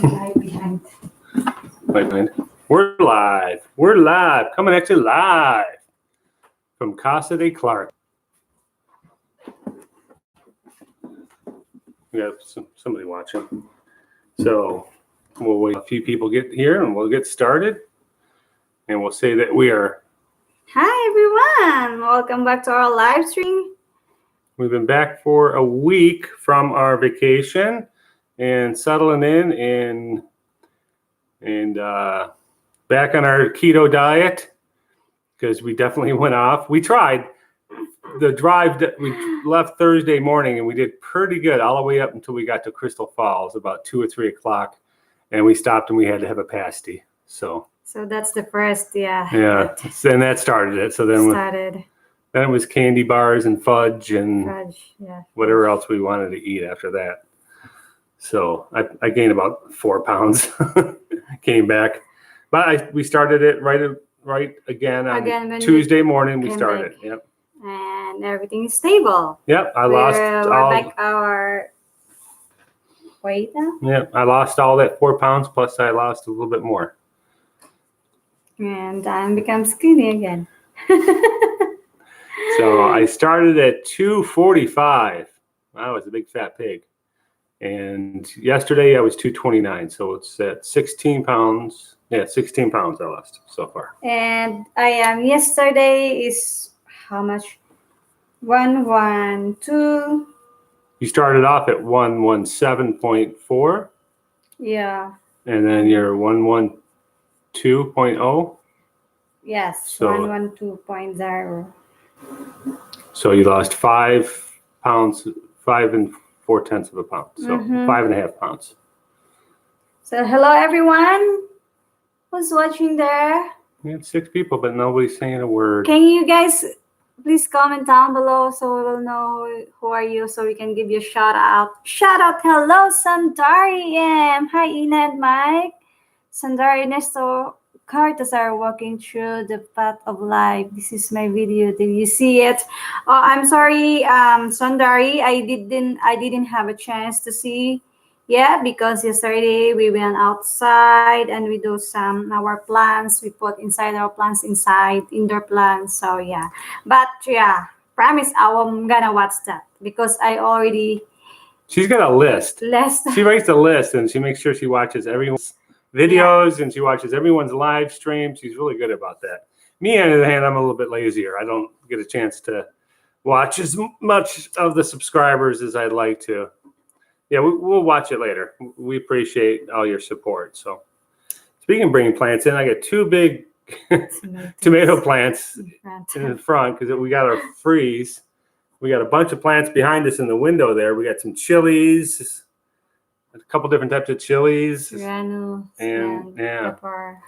Right behind. Right behind. We're live. We're live. Coming at you live from Casa de Clark. We have somebody watching. So we'll wait a few people get here and we'll get started. And we'll say that we are. Hi everyone. Welcome back to our live stream. We've been back for a week from our vacation and settling in and back on our keto diet because we definitely went off. We tried the drive that we left Thursday morning and we did pretty good all the way up until we got to Crystal Falls about 2 or 3 o'clock, and we stopped and we had to have a pasty. So that's the first, yeah, and that started it. So then then it was candy bars and fudge and whatever else we wanted to eat after that. So I gained about 4 pounds. Came back, but we started it right again on Tuesday morning. We started. Yep. And everything is stable. Yep, we're back our weight now. Yep, I lost all that 4 pounds, plus I lost a little bit more. And I become skinny again. So I started at 245. I was a big fat pig. And yesterday I was 229. So it's at 16 pounds. Yeah, 16 pounds I lost so far. And I am yesterday is how much? 112. You started off at 117.4. Yeah. And then you're 112.0. Yes, so 112.0. So you lost 5 pounds, 5 4/10 of a pound. So 5.5 pounds. So hello everyone who's watching there. We had 6 people, but nobody's saying a word. Can you guys please comment down below so we will know who are you, so we can give you a shout out. Shout out, hello Sandari M. Hi Enad, Mike. Sandari Nestor Cartas are walking through the path of life. This is my video. Did you see it? Oh, I'm sorry, Sandari. I didn't have a chance to see. Yeah, because yesterday we went outside and we do our plants. We put inside our plants inside indoor plants. So yeah, but yeah, promise I'm gonna watch that because I already. She's got a list. She writes a list and she makes sure she watches everyone's videos and she watches everyone's live stream. She's really good about that. Me, on the other hand, I'm a little bit lazier. I don't get a chance to watch as much of the subscribers as I'd like to. Yeah, we'll watch it later. We appreciate all your support. So, speaking of bringing plants in, I got 2 big tomato plants in the front because we got our freeze. We got a bunch of plants behind us in the window there. We got some chilies. A couple different types of chilies, and pepper.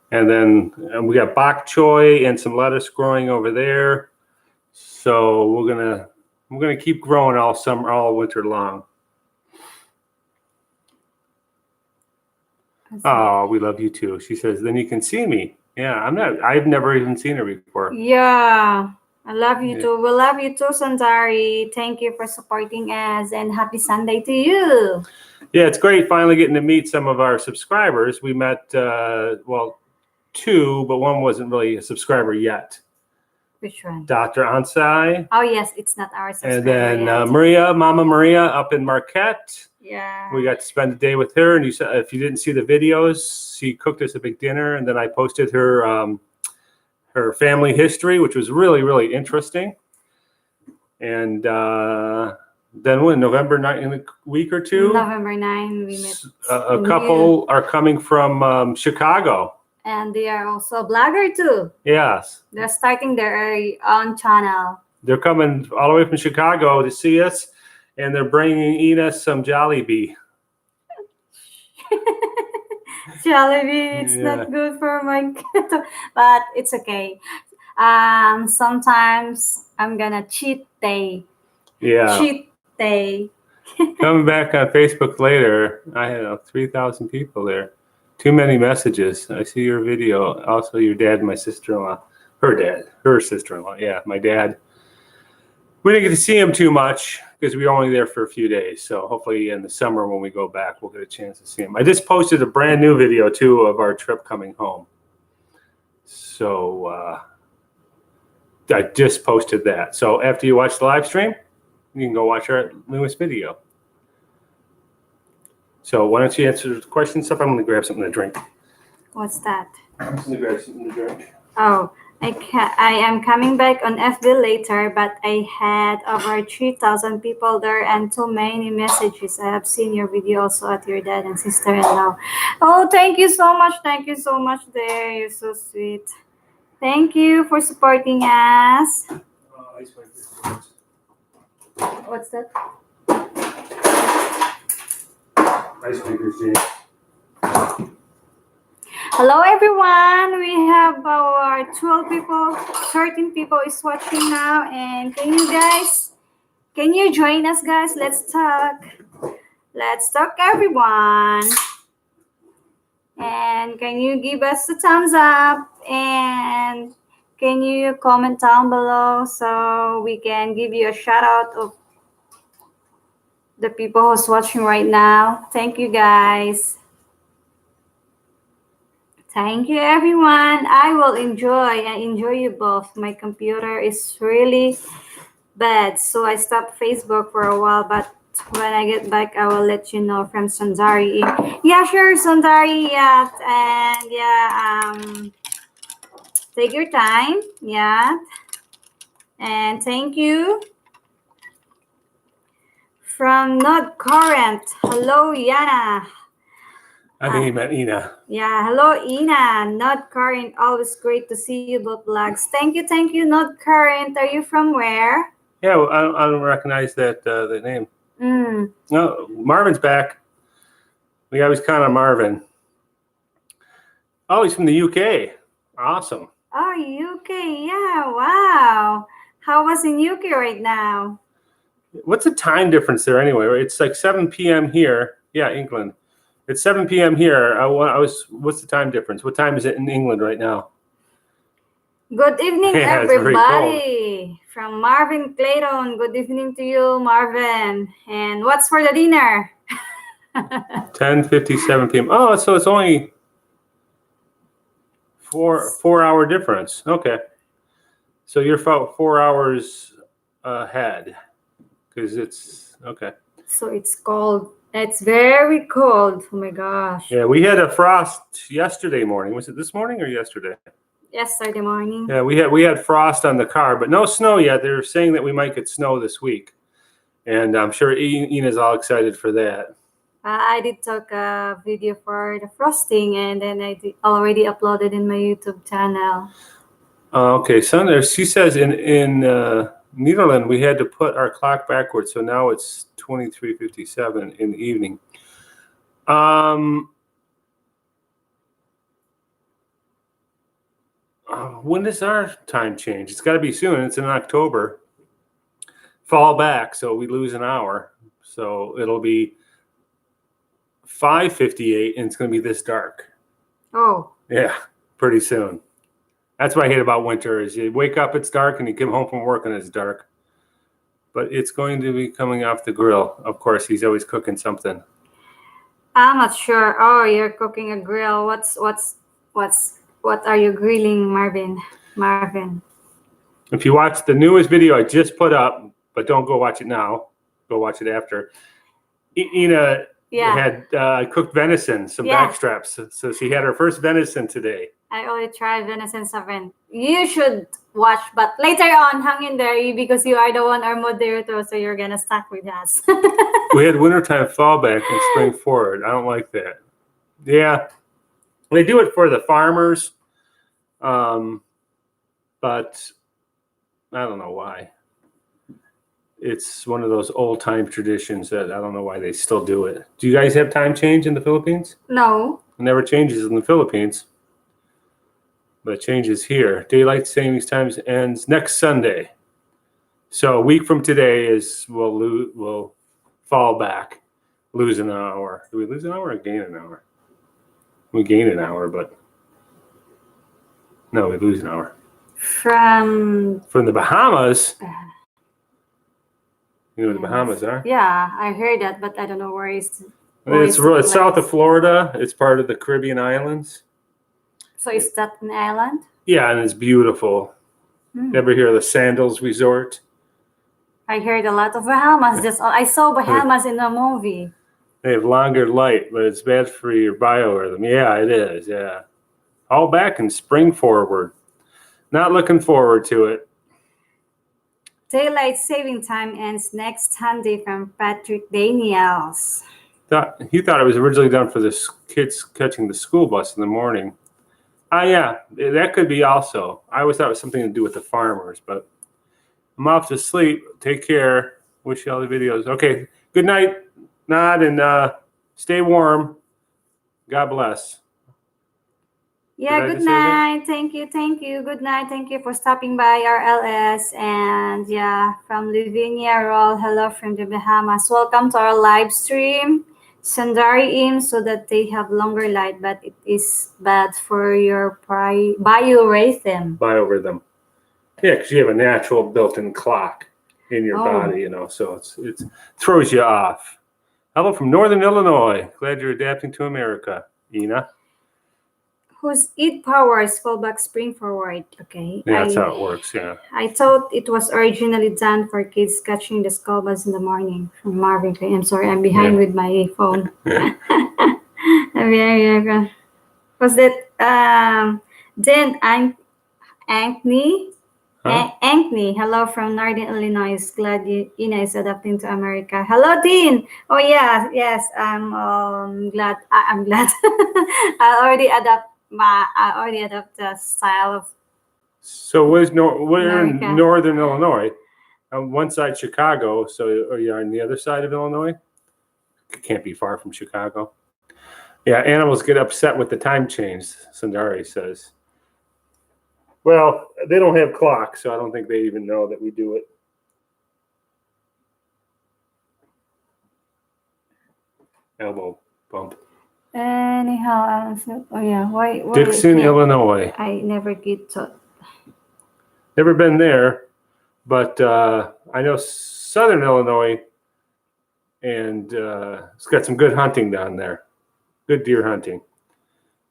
And then we got bok choy and some lettuce growing over there. So we're gonna keep growing all summer, all winter long. Oh, we love you too. She says, then you can see me. Yeah, I've never even seen her before. Yeah. I love you too. We love you too, Sandari. Thank you for supporting us and happy Sunday to you. Yeah, it's great finally getting to meet some of our subscribers. We met, 2, but one wasn't really a subscriber yet. Which one? Dr. Ansai. Oh, yes, it's not our subscriber. And then Mama Maria up in Marquette. Yeah. We got to spend the day with her. And if you didn't see the videos, she cooked us a big dinner. And then I posted her her family history, which was really, really interesting. And then when November 9, in a week or 2, November 9, we met a couple are coming from Chicago. And they are also a blogger too. Yes. They're starting their own channel. They're coming all the way from Chicago to see us, and they're bringing Ina some Jollibee. Jollibee, it's not good for my keto, but it's okay. Sometimes I'm gonna cheat day. Yeah. Cheat day. Coming back on Facebook later, I had 3,000 people there. Too many messages. I see your video. Also, your dad and my sister-in-law. Her sister-in-law. Yeah, my dad. We didn't get to see him too much because we were only there for a few days. So hopefully in the summer when we go back, we'll get a chance to see him. I just posted a brand new video too of our trip coming home. So I just posted that. So after you watch the live stream, you can go watch our newest video. So why don't you answer the question stuff? I'm going to grab something to drink. What's that? I'm just going to grab something to drink. Oh, I am coming back on FB later, but I had over 3,000 people there and too many messages. I have seen your video also at your dad and sister-in-law. Oh, thank you so much. Thank you so much there. You're so sweet. Thank you for supporting us. What's that? Ice makers, James. Hello everyone, we have our 12 people, 13 people is watching now, and can you join us guys? Let's talk everyone. And can you give us a thumbs up, and can you comment down below so we can give you a shout out of the people who's watching right now. Thank you guys. Thank you, everyone. I enjoy you both. My computer is really bad, so I stopped Facebook for a while, but when I get back, I will let you know from Sundari. Yeah, sure, Sundari. Yeah, and yeah, take your time. Yeah, and thank you. From Nod Current. Hello, Yana. I think he meant Ina. Yeah, hello, Ina. Not Current. Always great to see you both vlogs. Thank you, Not Current. Are you from where? Yeah, well, I don't recognize that the name. No, Marvin's back. We always count on Marvin. Oh, he's from the UK. Awesome. Oh, UK. Yeah, wow. How was in UK right now? What's the time difference there anyway? It's like 7 p.m. here. Yeah, England. It's 7 p.m. here. What's the time difference? What time is it in England right now? Good evening, everybody. From Marvin Clayton. Good evening to you, Marvin. And what's for the dinner? 10:57 p.m. Oh, so it's only 4-hour difference. Okay. So you're 4 hours ahead because it's okay. So it's cold. It's very cold. Oh my gosh. Yeah, we had a frost yesterday morning. Was it this morning or yesterday? Yesterday morning. Yeah, we had frost on the car, but no snow yet. They're saying that we might get snow this week, and I'm sure Ina's all excited for that. I did talk a video for the frosting, and then I already uploaded in my YouTube channel. Okay, so she says in Netherlands we had to put our clock backwards, so now it's 23:57 in the evening. When does our time change? It's got to be soon. It's in October. Fall back, so we lose an hour. So it'll be 5:58, and it's going to be this dark. Oh. Yeah, pretty soon. That's what I hate about winter is you wake up, it's dark, and you come home from work and it's dark. But it's going to be coming off the grill. Of course, he's always cooking something. I'm not sure. Oh, you're cooking a grill. What are you grilling, Marvin? If you watch the newest video I just put up, but don't go watch it now, go watch it after. Ina had cooked venison, some backstraps. So she had her first venison today. I only tried venison 7. You should watch, but later on, hang in there because you are the one our moderator, so you're gonna stuck with us. We had wintertime fallback and spring forward. I don't like that. Yeah, they do it for the farmers, but I don't know why. It's one of those old time traditions that I don't know why they still do it. Do you guys have time change in the Philippines? No. It never changes in the Philippines. But it changes here. Daylight savings times ends next Sunday. So a week from today we'll fall back, lose an hour. Do we lose an hour or gain an hour? We gain an hour, but no, we lose an hour. From the Bahamas, You know where the Bahamas are? Yeah, I heard that, but I don't know where is. It's south of Florida. It's part of the Caribbean islands. So is that an island? Yeah, and it's beautiful. Ever hear of the Sandals Resort? I heard a lot of Bahamas. That's all. I saw Bahamas in a movie. They have longer light, but it's bad for your biorhythm. Yeah, it is. Yeah. All back and spring forward. Not looking forward to it. Daylight saving time ends next Sunday from Patrick Daniels. He thought it was originally done for the kids catching the school bus in the morning. Yeah, that could be also. I always thought it was something to do with the farmers, but I'm off to sleep. Take care. Wish you all the videos. Okay, good night, Nod, and stay warm. God bless. Yeah, good night. Thank you. Good night. Thank you for stopping by RLS. And yeah, from Lavinia Roll, hello from the Bahamas. Welcome to our live stream. Sandari in so that they have longer light, but it is bad for your biorhythm. Biorhythm. Yeah, because you have a natural built-in clock in your body, you know, so it throws you off. Hello from Northern Illinois. Glad you're adapting to America, Ina. Whose Eat Powers fallback spring forward. Okay. Yeah, that's how it works, yeah. I thought it was originally done for kids catching the school bus in the morning from Marvin Gaye. I'm sorry, I'm behind with my phone. Was that then Ankney? Ankney, hello from Northern Illinois. Glad Ina is adapting to America. Hello, Dean. Oh yeah, yes. I'm glad. I'm glad. I already adapt the style of. So we're in Northern Illinois. On one side, Chicago. So are you on the other side of Illinois? It can't be far from Chicago. Yeah, animals get upset with the time change, Sundari says. Well, they don't have clocks, so I don't think they even know that we do it. Elbow bump. Anyhow, oh yeah, why Dixon, Illinois. I never get to. Never been there, but I know Southern Illinois, and it's got some good hunting down there. Good deer hunting.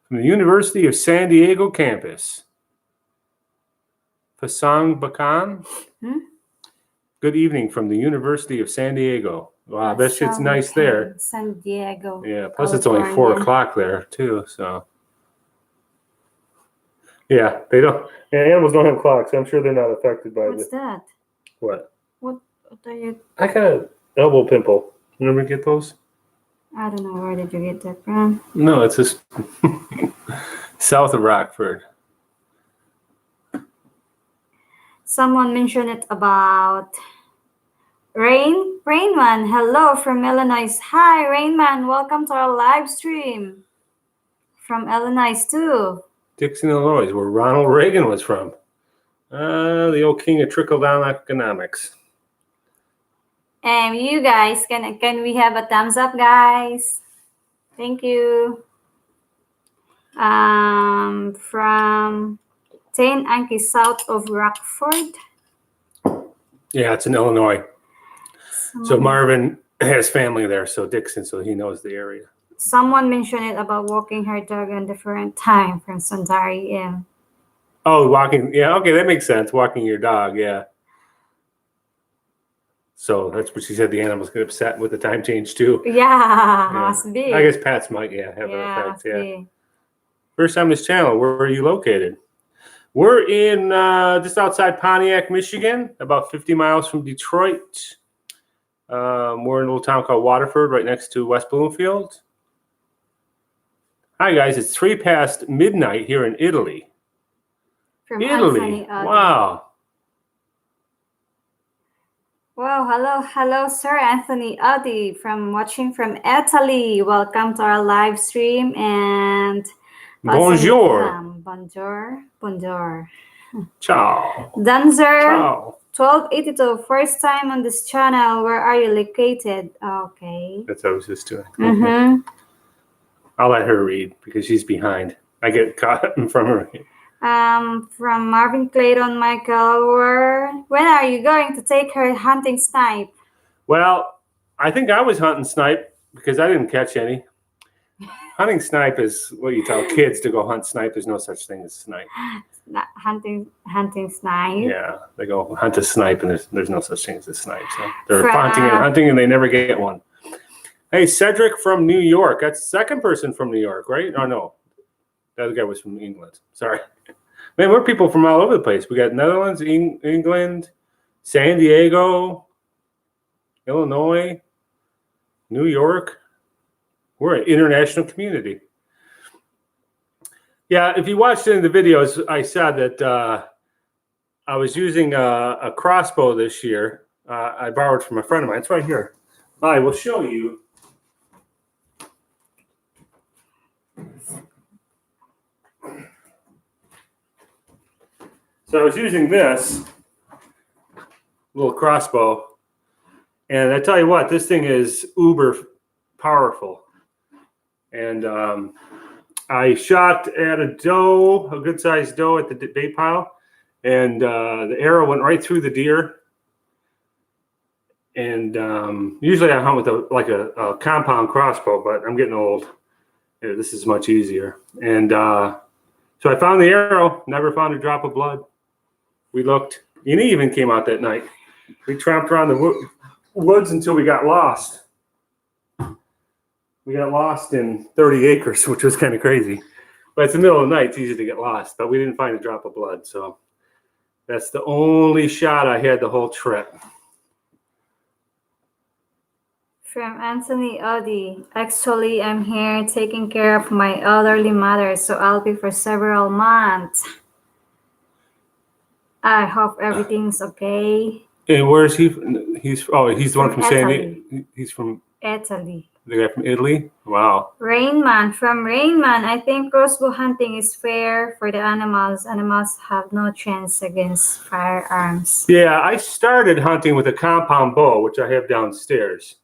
From the University of San Diego campus. Pasang Bakan. Good evening from the University of San Diego. Wow, I bet it's nice there. San Diego. Yeah, plus it's only 4 o'clock there too, so. Yeah, they don't. Yeah, animals don't have clocks. I'm sure they're not affected by What's that? What? What are you? I got an elbow pimple. You remember get those? I don't know. Where did you get that from? No, it's just south of Rockford. Someone mentioned it about Rainman. Hello from Illinois. Hi, Rainman. Welcome to our live stream from Illinois too. Dixon, Illinois, where Ronald Reagan was from. The old king of trickle-down economics. And you guys, can we have a thumbs up, guys? Thank you. From St. Anki, south of Rockford. Yeah, it's in Illinois. So Marvin has family there, so Dixon, so he knows the area. Someone mentioned it about walking her dog on different time from Sundari. Yeah. Oh, walking. Yeah, okay, that makes sense. Walking your dog, yeah. So that's what she said. The animals get upset with the time change too. Yeah, must be. I guess pets might, have an effect. Yeah. First time on this channel. Where are you located? We're in just outside Pontiac, Michigan, about 50 miles from Detroit. We're in a little town called Waterford, right next to West Bloomfield. Hi guys, it's 3 past midnight here in Italy. From Italy, wow. Wow, hello, Sir Anthony Audi watching from Italy. Welcome to our live stream and bonjour. Bonjour. Ciao. Danzer. Ciao. 1282, first time on this channel. Where are you located? Okay. That's what I was just doing. I'll let her read because she's behind. I get caught in front of her. From Marvin Clayton Michael, when are you going to take her hunting snipe? Well, I think I was hunting snipe because I didn't catch any. Hunting snipe is what you tell kids to go hunt snipe. There's no such thing as snipe. Not hunting snipe. Yeah, they go hunt a snipe, and there's no such thing as a snipe. So they're From- hunting, and they never get one. Hey, Cedric from New York. That's the second person from New York, right? Oh, no. The other guy was from England. Sorry. Man, we're people from all over the place. We got Netherlands, England, San Diego, Illinois, New York. We're an international community. Yeah, if you watched any of the videos, I said that I was using a crossbow this year. I borrowed from a friend of mine. It's right here. I will show you. So I was using this little crossbow, and I tell you what, this thing is uber powerful. And I shot at a doe, a good-sized doe at the bait pile, and the arrow went right through the deer. And usually I hunt with a compound crossbow, but I'm getting old. Yeah, this is much easier. And so I found the arrow, never found a drop of blood. We looked. Ina even came out that night. We tramped around the woods until we got lost. We got lost in 30 acres, which was kind of crazy. But it's the middle of the night. It's easy to get lost. But we didn't find a drop of blood. So that's the only shot I had the whole trip. From Anthony Odie. Actually, I'm here taking care of my elderly mother, so I'll be for several months. I hope everything's okay. And where is he? He's the one from San Italy. Diego. He's from Italy. the guy from Italy. Wow. Rainman. From Rainman, I think crossbow hunting is fair for the animals. Animals have no chance against firearms. Yeah, I started hunting with a compound bow, which I have downstairs.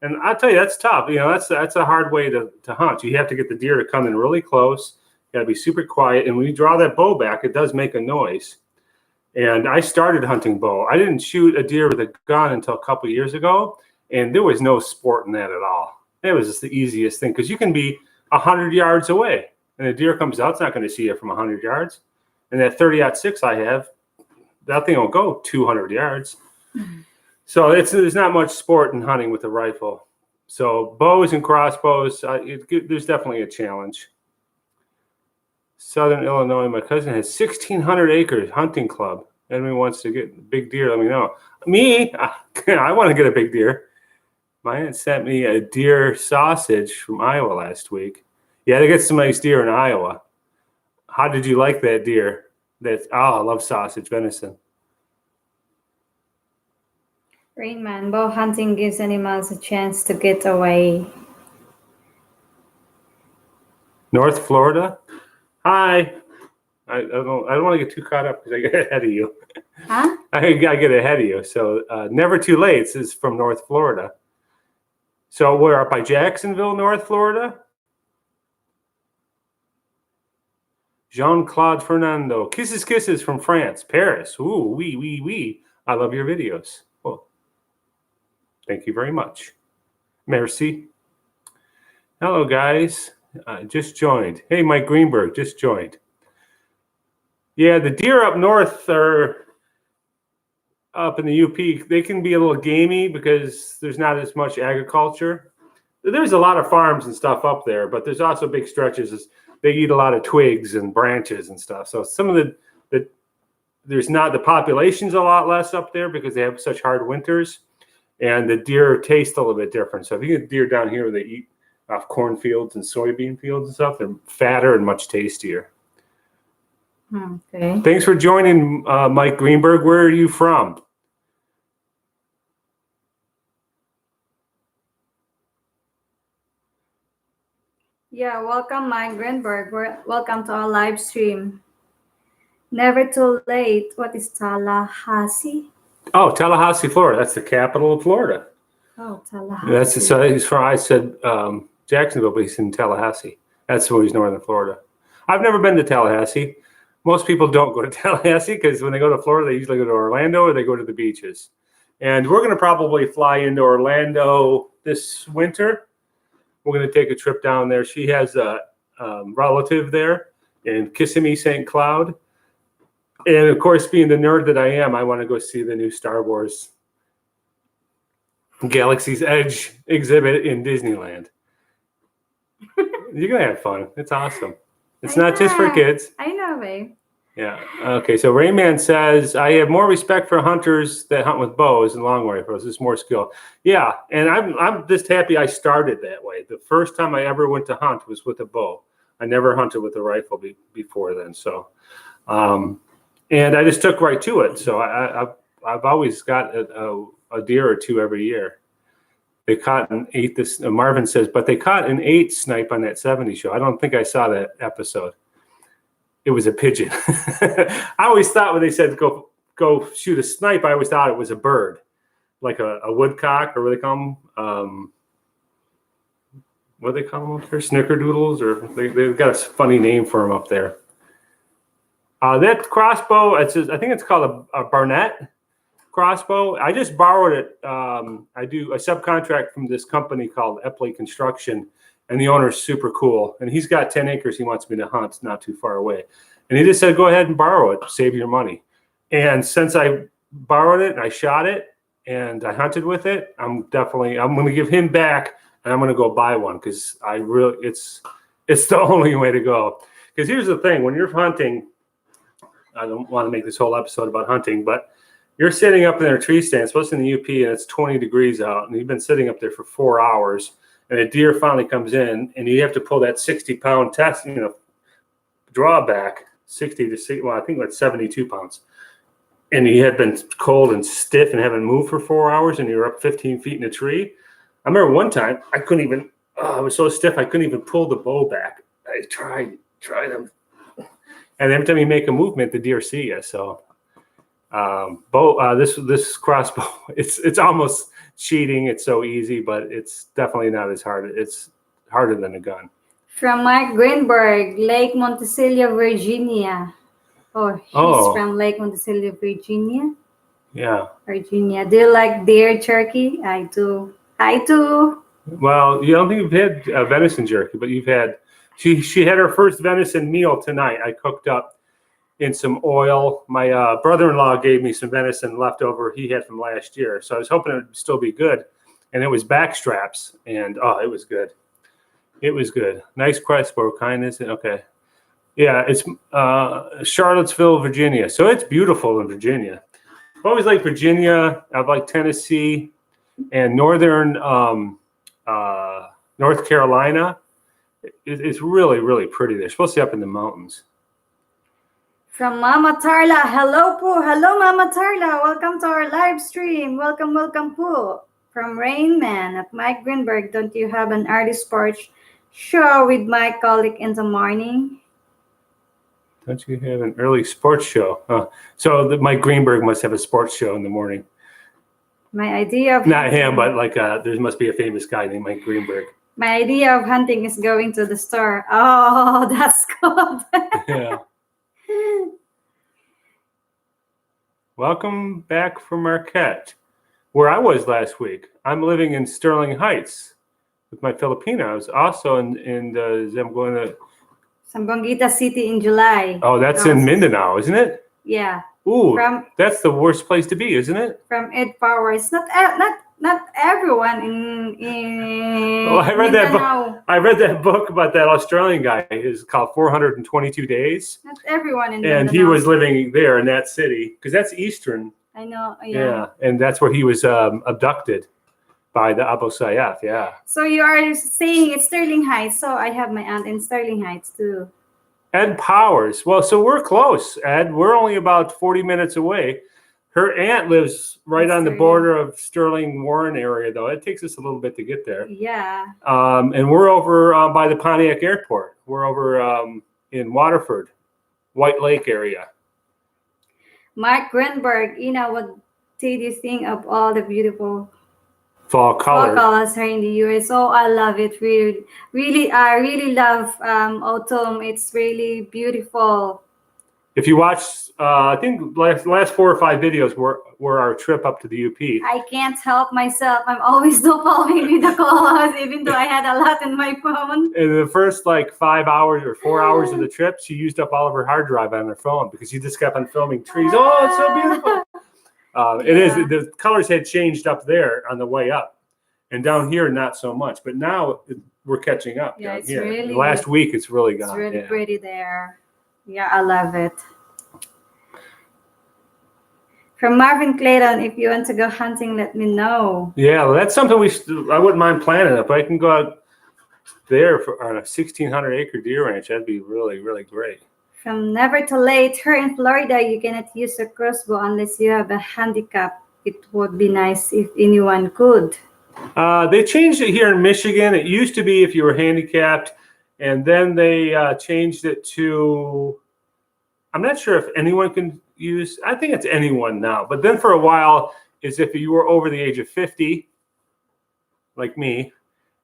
And I'll tell you, that's tough. You know, that's a hard way to hunt. You have to get the deer to come in really close. You got to be super quiet. And when you draw that bow back, it does make a noise. And I started hunting bow. I didn't shoot a deer with a gun until a couple of years ago. And there was no sport in that at all. It was just the easiest thing because you can be 100 yards away. And a deer comes out, it's not going to see you from 100 yards. And that 30-06 I have, that thing will go 200 yards. Mm-hmm. So there's not much sport in hunting with a rifle. So bows and crossbows, there's definitely a challenge. Southern Illinois, my cousin has 1,600 acres hunting club. Anyone wants to get a big deer, let me know. Me, I want to get a big deer. My aunt sent me a deer sausage from Iowa last week. Yeah, they get some nice deer in Iowa. How did you like that deer? I love sausage, venison. Rainman, bow hunting gives animals a chance to get away. North Florida? Hi. I don't want to get too caught up because I get ahead of you. Huh? I get ahead of you. So Never Too Late is from North Florida. So we're up by Jacksonville, North Florida. Jean-Claude Fernando. Kisses from France, Paris. Ooh, oui. I love your videos. Well, thank you very much. Merci. Hello, guys. Just joined. Hey, Mike Greenberg, just joined. Yeah, the deer up north are up in the UP. They can be a little gamey because there's not as much agriculture. There's a lot of farms and stuff up there, but there's also big stretches. They eat a lot of twigs and branches and stuff. So some of there's not, the population's a lot less up there because they have such hard winters, and the deer taste a little bit different. So if you get deer down here, they eat off cornfields and soybean fields and stuff. They're fatter and much tastier. Okay. Thanks for joining, Mike Greenberg. Where are you from? Yeah, welcome, Mike Greenberg. Welcome to our live stream. Never Too Late. What is Tallahassee? Oh, Tallahassee, Florida. That's the capital of Florida. Oh, Tallahassee. He's from. I said Jacksonville, but he's in Tallahassee. That's where he's northern Florida. I've never been to Tallahassee. Most people don't go to Tallahassee because when they go to Florida, they usually go to Orlando or they go to the beaches. And we're going to probably fly into Orlando this winter. We're going to take a trip down there. She has a relative there in Kissimmee, St. Cloud. And of course, being the nerd that I am, I want to go see the new Star Wars Galaxy's Edge exhibit in Disneyland. You're going to have fun. It's awesome. It's not just for kids. I know, babe. Yeah. Okay. So Rayman says, I have more respect for hunters that hunt with bows and long rifles. It's more skill. Yeah. And I'm just happy I started that way. The first time I ever went to hunt was with a bow. I never hunted with a rifle before then. So, and I just took right to it. So I've always got a deer or two every year. They caught and ate this. Marvin says, but they caught and ate snipe on that 70 show. I don't think I saw that episode. It was a pigeon. I always thought when they said go shoot a snipe, I always thought it was a bird, like a woodcock, or what do they call them? What do they call them up there? Snickerdoodles, or they've got a funny name for them up there. That crossbow, I think it's called a Barnett crossbow. I just borrowed it. I do a subcontract from this company called Epley Construction. And the owner's super cool. And he's got 10 acres he wants me to hunt not too far away. And he just said, go ahead and borrow it, save your money. And since I borrowed it and I shot it and I hunted with it, I'm going to give him back and I'm going to go buy one because it's the only way to go. Because here's the thing, when you're hunting, I don't want to make this whole episode about hunting, but you're sitting up in a tree stand, especially in the UP, and it's 20 degrees out, and you've been sitting up there for 4 hours. And a deer finally comes in, and you have to pull that 60-pound test, drawback, 60 to 60. Well, I think that's 72 pounds. And you had been cold and stiff and haven't moved for 4 hours, and you're up 15 feet in a tree. I remember one time I couldn't even. I was so stiff I couldn't even pull the bow back. I tried them, and every time you make a movement, the deer see you. So, this crossbow, it's almost cheating. It's so easy, but it's definitely not as hard. It's harder than a gun. From Mike Greenberg, Lake Monticello, Virginia. He's from Lake Monticello, Virginia. Yeah. Virginia. Do you like deer jerky? I do. Well, you don't think you've had venison jerky, but you've had. She had her first venison meal tonight. I cooked up in some oil. My brother-in-law gave me some venison leftover he had from last year. So I was hoping it would still be good. And it was back straps. And, it was good. It was good. Nice crossbow kind, is it? Okay. Yeah, it's Charlottesville, Virginia. So it's beautiful in Virginia. I've always liked Virginia. I've liked Tennessee and northern North Carolina. It's really, really pretty there, especially up in the mountains. From Mama Tarla, hello po. Hello, Mama Tarla. Welcome to our live stream. Welcome po. From Rainman at Mike Greenberg, don't you have an early sports show with my colleague in the morning? Don't you have an early sports show? So Mike Greenberg must have a sports show in the morning. My idea of not him, but there must be a famous guy named Mike Greenberg. My idea of hunting is going to the store. Oh, that's cool. Yeah. Welcome back from Marquette, where I was last week. I'm living in Sterling Heights with my Filipinos, also in Zamboanga City in July. Oh, that's in Mindanao, isn't it? Yeah. Ooh, that's the worst place to be, isn't it? From Ed Powers. Not everyone in well, I read Mindanao. that book. I read that book about that Australian guy. It's called 422 Days. Not everyone in Mindanao. And he was living there in that city because that's Eastern. I know. Yeah, and that's where he was abducted by the Abu Sayyaf. Yeah. So you are saying it's Sterling Heights. So I have my aunt in Sterling Heights too. Ed Powers. Well, so we're close, Ed. We're only about 40 minutes away. Her aunt lives right on the border of Sterling Warren area, though. It takes us a little bit to get there. Yeah. And we're over by the Pontiac Airport. We're over in Waterford, White Lake area. Mark Greenberg, what did you think of all the beautiful fall colors here in the US? Oh, I love it. Really, I really love autumn. It's really beautiful. If you watch, I think last 4 or 5 videos were our trip up to the UP. I can't help myself. I'm always following the calls, even though I had a lot in my phone. In the first like 5 hours or 4 hours of the trip, she used up all of her hard drive on her phone because she just kept on filming trees. Oh, it's so beautiful. It is. The colors had changed up there on the way up, and down here not so much. But now we're catching up down here. Really, last week it's really gone. It's really pretty there. Yeah, I love it. From Marvin Clayton, if you want to go hunting, let me know. Yeah, well, that's something I wouldn't mind planning. If I can go out there on a 1,600-acre deer ranch, that'd be really, really great. From Never Too Late, here in Florida, you cannot use a crossbow unless you have a handicap. It would be nice if anyone could. They changed it here in Michigan. It used to be if you were handicapped, and then they changed it to, I'm not sure if anyone can use, I think it's anyone now. But then for a while, is if you were over the age of 50, like me,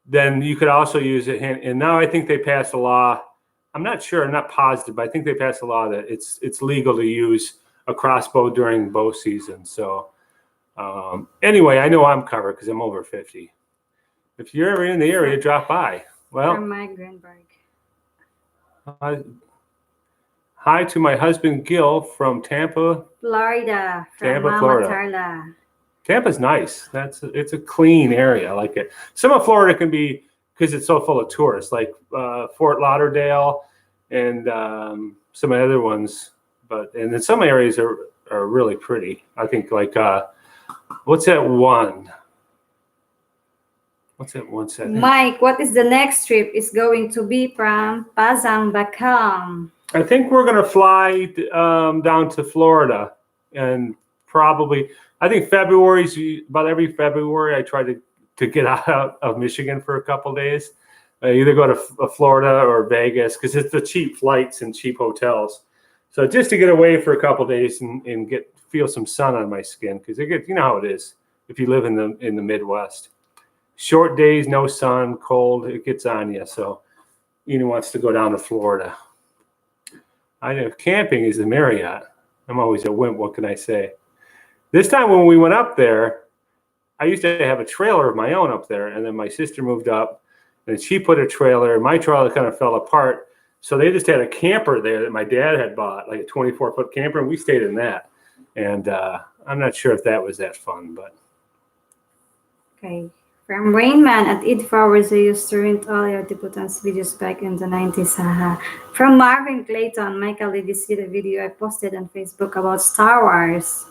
then you could also use it. And now I think they passed a law. I'm not sure, I'm not positive, but I think they passed a law that it's legal to use a crossbow during bow season. So anyway, I know I'm covered because I'm over 50. If you're ever in the area, drop by. Well, from Mike Greenberg. Hi to my husband Gil from Tampa, Florida. From Tampa, Mama Florida. Tarla. Tampa's nice. It's a clean area. I like it. Some of Florida can be, because it's so full of tourists, like Fort Lauderdale and some other ones. And then some areas are really pretty. I think like what's that one? What's that one set? Mike, what is the next trip? Is going to be from Pasang Bakam. I think we're going to fly down to Florida, and probably, I think February's about every February I try to get out of Michigan for a couple of days. I either go to Florida or Vegas because it's the cheap flights and cheap hotels. So just to get away for a couple of days and feel some sun on my skin, because you know how it is if you live in the Midwest. Short days, no sun, cold, it gets on you. So Ina wants to go down to Florida. I know camping is the Marriott. I'm always a wimp. What can I say? This time when we went up there, I used to have a trailer of my own up there, and then my sister moved up, and she put a trailer, and my trailer kind of fell apart. So they just had a camper there that my dad had bought, like a 24-foot camper, and we stayed in that. And I'm not sure if that was that fun, but. Okay. From Rainman at Eid Flowers, I used to rent all your Tiputans videos back in the 90s. From Marvin Clayton, Michael, did you see the video I posted on Facebook about Star Wars?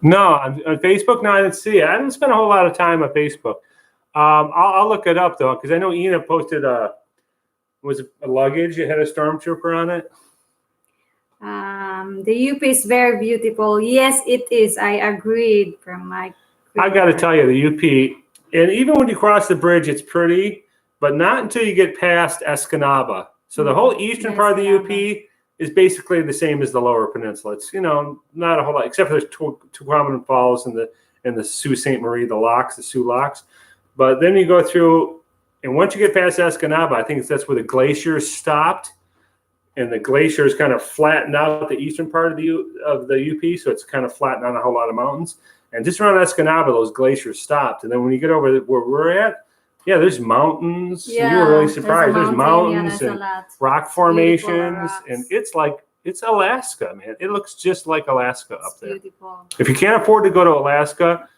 No, on Facebook, no, I didn't see it. I didn't spend a whole lot of time on Facebook. I'll look it up, though, because I know Ina posted was it a luggage? It had a stormtrooper on it. The UP is very beautiful. Yes, it is. I agreed. From Mike. I got to tell you, the UP, and even when you cross the bridge, it's pretty, but not until you get past Escanaba. So the whole eastern part of the UP is basically the same as the Lower Peninsula. It's, not a whole lot, except for there's two prominent falls in the Sault Ste. Marie, the Sioux Locks. But then you go through, and once you get past Escanaba, I think that's where the glaciers stopped, and the glaciers kind of flattened out the eastern part of the UP, so it's kind of flattened out a whole lot of mountains. And just around Escanaba, those glaciers stopped. And then when you get over where we're at, there's mountains. Yeah, you were really surprised. There's mountains and rock formations. And it's Alaska, man. It looks just like Alaska up there. Beautiful. If you can't afford to go to Alaska,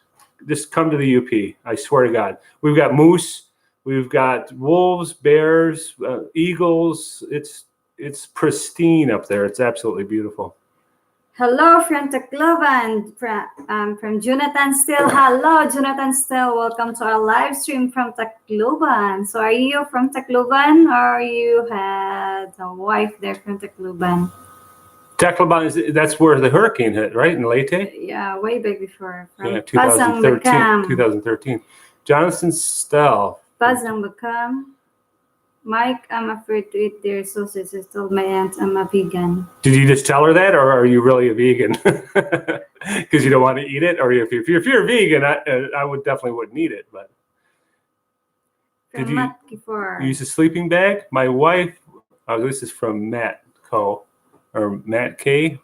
just come to the UP. I swear to God. We've got moose. We've got wolves, bears, eagles. It's pristine up there. It's absolutely beautiful. Hello from Tacloban, from Jonathan Still. Hello, Jonathan Still. Welcome to our live stream from Tacloban. So are you from Tacloban, or you had a wife there from Tacloban? Tacloban, that's where the hurricane hit, right? In Leyte? Yeah, way back before. From 2013. Jonathan Still. Pasang Bakam. Mike, I'm afraid to eat their sausage. I told my aunt I'm a vegan. Did you just tell her that, or are you really a vegan? Because you don't want to eat it? Or if you're a vegan, I would definitely wouldn't eat it. But did you use a sleeping bag? My wife, this is from Matt Co. or Matt K.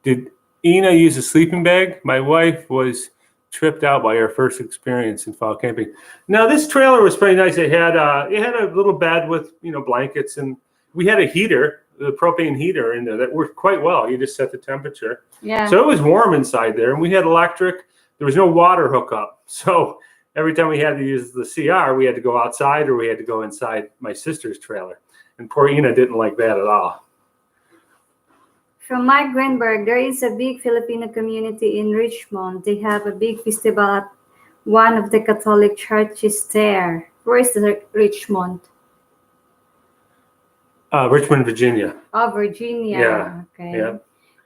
Did Ina use a sleeping bag? My wife was tripped out by her first experience in fall camping. Now this trailer was pretty nice. It had a little bed with blankets, and we had a heater, the propane heater in there that worked quite well. You just set the temperature. Yeah. So it was warm inside there, and we had electric. There was no water hookup, so every time we had to use the CR, we had to go outside or we had to go inside my sister's trailer. And poor Ina didn't like that at all. From Mike Greenberg, there is a big Filipino community in Richmond. They have a big festival at one of the Catholic churches there. Where is the Richmond? Richmond, Virginia. Oh, Virginia. Yeah. Okay. Yeah.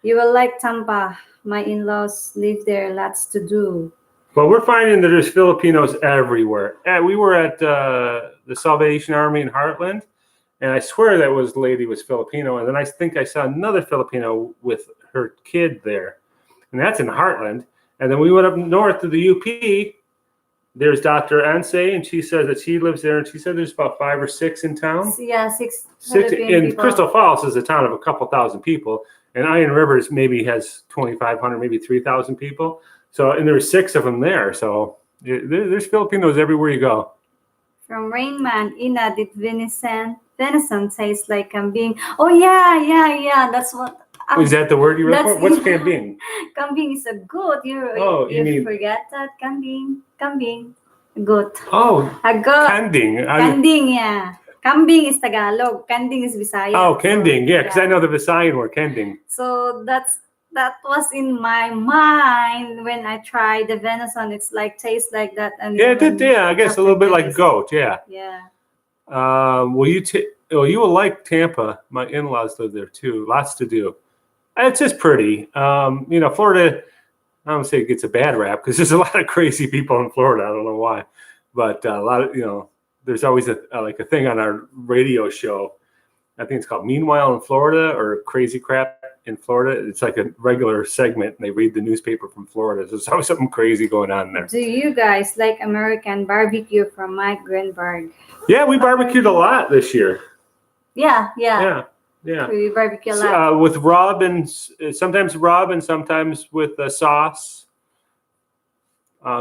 You will like Tampa. My in-laws live there. Lots to do. Well, we're finding that there's Filipinos everywhere. We were at the Salvation Army in Heartland, and I swear that lady was Filipino. And then I think I saw another Filipino with her kid there, and that's in Heartland. And then we went up north to the UP. There's Dr. Anse, and she says that she lives there, and she said there's about 5 or 6 in town. Yeah, six. In Crystal Falls is a town of a couple thousand people, and Iron Rivers maybe has 2,500, maybe 3,000 people. So, and there's 6 of them there. So there's Filipinos everywhere you go. From Rainman, Ina, did venison tastes like kambing? Oh yeah. That's what. Is that the word you read for? What's kambing? Kambing is a goat. You mean forget that kambing, goat. Oh, a goat. kanding. Kanding, yeah. Kambing is Tagalog. Kanding is Bisaya. Oh, kending, yeah, because I know the Visayan word, kending. So that was in my mind when I tried the venison. It's like tastes like that, and yeah, it did. Yeah, I guess a little bit like goat. Yeah. Yeah. Well, you will like Tampa. My in-laws live there too. Lots to do. It's just pretty. Florida, I don't say it gets a bad rap because there's a lot of crazy people in Florida. I don't know why, but a lot of, there's always a thing on our radio show. I think it's called Meanwhile in Florida or Crazy Crap in Florida. It's like a regular segment, and they read the newspaper from Florida. So there's always something crazy going on there. Do you guys like American barbecue from Mike Greenberg? Yeah, we barbecued a lot this year. Yeah. We barbecue a lot. With rub and sometimes rub and sometimes with sauce.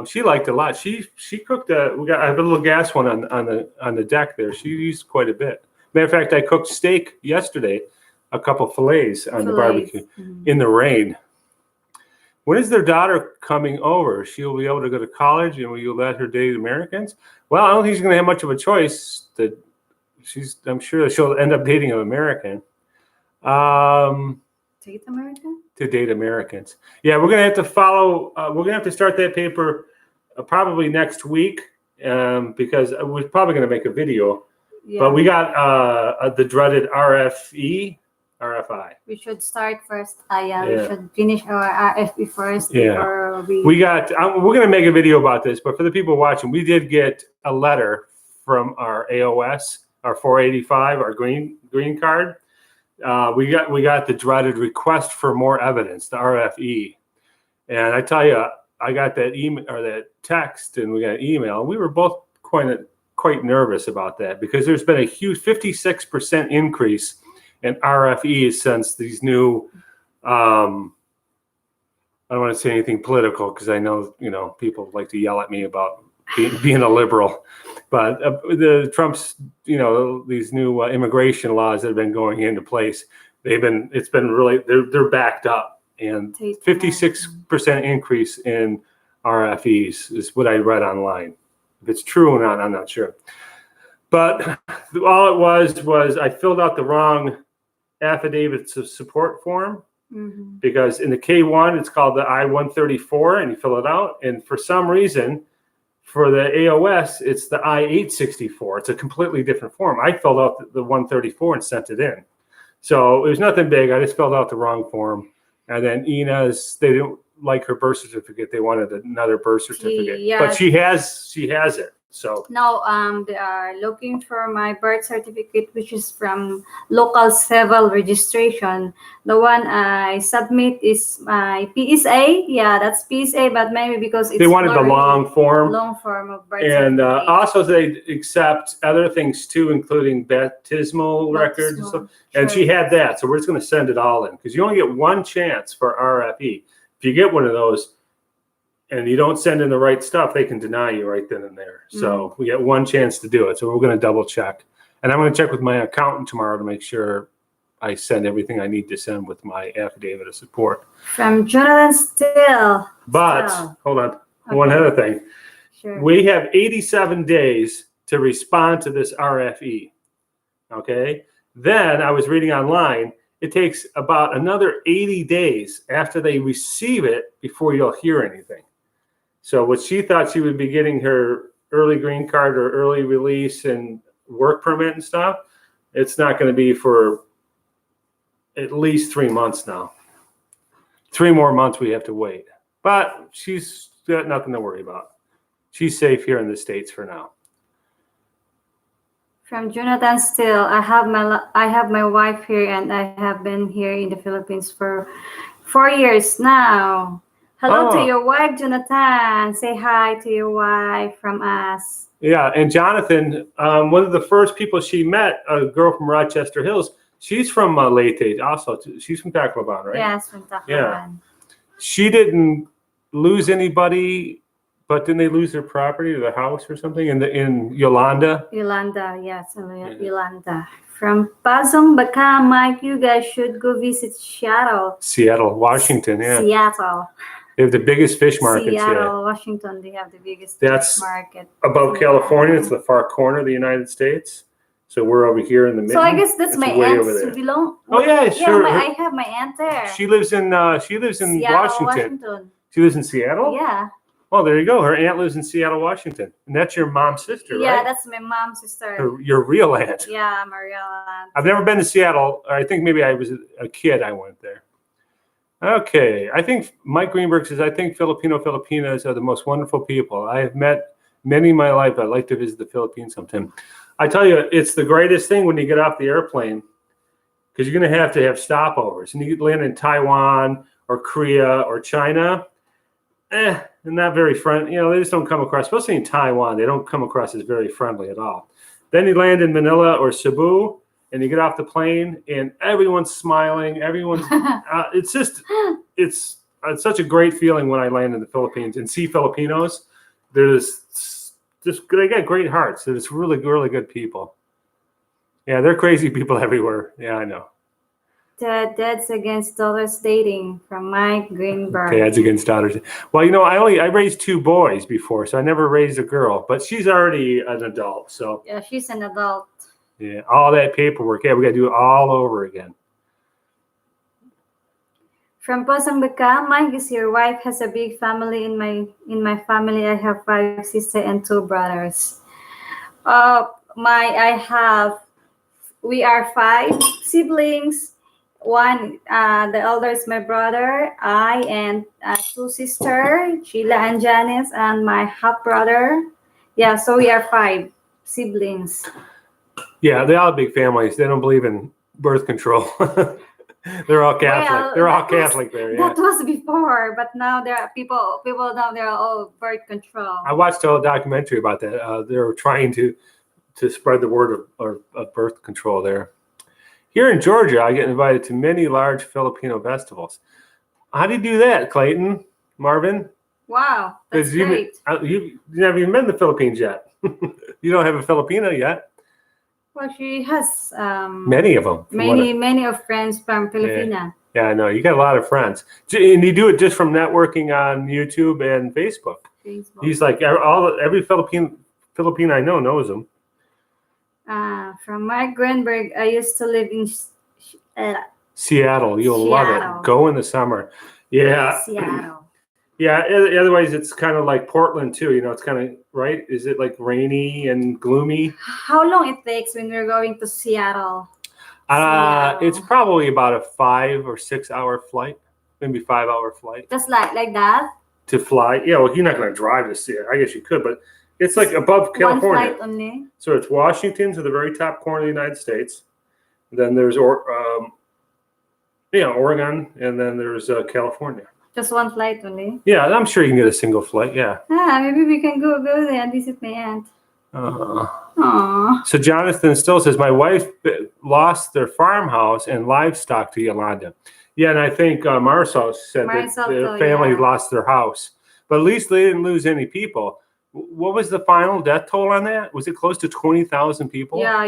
She liked it a lot. She cooked I have a little gas one on the deck there. She used quite a bit. Matter of fact, I cooked steak yesterday, a couple fillets on the barbecue in the rain. When is their daughter coming over? She'll be able to go to college, and will you let her date Americans? Well, I don't think she's going to have much of a choice. I'm sure that she'll end up dating an American. Date American? To date Americans. Yeah, we're going to have to follow. We're going to have to start that paper probably next week because we're probably going to make a video. Yeah. But we got the dreaded RFI. We should start first. We should finish our RFE first. Yeah. We got. We're going to make a video about this, but for the people watching, we did get a letter from our AOS, our 485, our green card. We got the dreaded request for more evidence, the RFE, and I tell you, I got that email or that text, and we got an email, and we were both quite nervous about that because there's been a huge 56% increase in RFEs since these new. I don't want to say anything political because I know people like to yell at me about being a liberal, but the Trump's these new immigration laws that have been going into place, it's been really they're backed up, and 56% increase in RFEs is what I read online. If it's true or not, I'm not sure. But all it was I filled out the wrong affidavits of support form because in the K1 it's called the I-134, and you fill it out, and for some reason. For the AOS, it's the I-864. It's a completely different form. I filled out the 134 and sent it in. So it was nothing big. I just filled out the wrong form. And then Ina's, they didn't like her birth certificate. They wanted another birth certificate. But she has it. So No, they are looking for my birth certificate, which is from local civil registration. The one I submit is my PSA. Yeah, that's PSA, but maybe because it's they wanted the blurry, long form. long form of birth And certificate. also they accept other things too, including baptismal records and stuff. And she had that. So we're just going to send it all in because you only get one chance for RFE. If you get one of those, and you don't send in the right stuff, they can deny you right then and there. So we get one chance to do it. So we're going to double check. And I'm going to check with my accountant tomorrow to make sure I send everything I need to send with my affidavit of support. From Jonathan Still. But hold on, one other thing. Sure. We have 87 days to respond to this RFE. Okay. Then I was reading online, it takes about another 80 days after they receive it before you'll hear anything. So what she thought she would be getting her early green card or early release and work permit and stuff, it's not going to be for at least 3 months now. 3 more months we have to wait. But she's got nothing to worry about. She's safe here in the States for now. From Jonathan Still, I have my wife here, and I have been here in the Philippines for 4 years now. Hello to your wife, Jonathan. Say hi to your wife from us. Yeah, and Jonathan, one of the first people she met, a girl from Rochester Hills, she's from Leyte also. She's from Tacloban, right? Yes, from Tacloban. Yeah. She didn't lose anybody, but didn't they lose their property or their house or something in Yolanda? Yolanda, yes, Yolanda. From Pasong Baka, Mike, you guys should go visit Seattle. Seattle, Washington, yeah. Seattle. They have the biggest fish markets here. Seattle, Washington, they have the biggest That's fish market. Above California, it's the far corner of the United States. So we're over here in the middle. So I guess that's my aunt. Belong. Oh yeah, sure. I have my aunt there. She lives in Seattle, Washington. She lives in Seattle? Yeah. Oh, there you go. Her aunt lives in Seattle, Washington. And that's your mom's sister, right? Yeah, that's my mom's sister. Your real aunt. Yeah, my real aunt. I've never been to Seattle. I think maybe I was a kid I went there. Okay. I think Mike Greenberg says, I think Filipinos are the most wonderful people. I have met many in my life. I'd like to visit the Philippines sometime. I tell you, it's the greatest thing when you get off the airplane because you're going to have stopovers. And you land in Taiwan or Korea or China. They're not very friendly. They just don't come across, especially in Taiwan, they don't come across as very friendly at all. Then you land in Manila or Cebu, and you get off the plane, and everyone's smiling. Everyone's, it's such a great feeling when I land in the Philippines and see Filipinos. They're they got great hearts. They're just really, really good people. Yeah, they're crazy people everywhere. Yeah, I know. Dads Against Daughters Dating from Mike Greenberg. Dads Against Daughters. Well, I raised 2 boys before, so I never raised a girl, but she's already an adult. So yeah, she's an adult. Yeah, all that paperwork. Yeah, we got to do it all over again. From Pasong Baka, Mike is your wife has a big family. In my family, I have 5 sisters and 2 brothers. We are 5 siblings. One, the elder is my brother, I, and 2 sisters, Sheila and Janice, and my half brother. Yeah, so we are 5 siblings. Yeah, they all have big families. They don't believe in birth control. They're all Catholic. Well, they're all Catholic there. Yeah. That was before, but now there are people now they're all birth control. I watched a documentary about that. They're trying to spread the word of birth control there. Here in Georgia, I get invited to many large Filipino festivals. How do you do that, Clayton, Marvin? Wow, that's great. You've never even been to the Philippines yet. You don't have a Filipina yet. Well, she has many of them. Many of friends from Filipina. Yeah, I know. You got a lot of friends. And you do it just from networking on YouTube and Facebook. He's like, every Filipino I know knows him. From Mike Greenberg, I used to live in Seattle. You'll love it. Go in the summer. Yeah. Seattle. Yeah. Otherwise, it's kind of like Portland too. It's kind of right. Is it like rainy and gloomy? How long it takes when we're going to Seattle? It's probably about a 5 or 6 hour flight, maybe 5 hour flight. Just like that. To fly. Yeah. Well, you're not going to drive to Seattle. I guess you could, but It's like above California. One flight only. So it's Washington to the very top corner of the United States. Then there's Oregon, and then there's California. Just one flight only. Yeah, I'm sure you can get a single flight. Yeah. Maybe we can go there and visit my aunt. So Jonathan still says, my wife lost their farmhouse and livestock to Yolanda. Yeah, and I think Marisol said that their family lost their house. But at least they didn't lose any people. What was the final death toll on that? Was it close to 20,000 people? Yeah,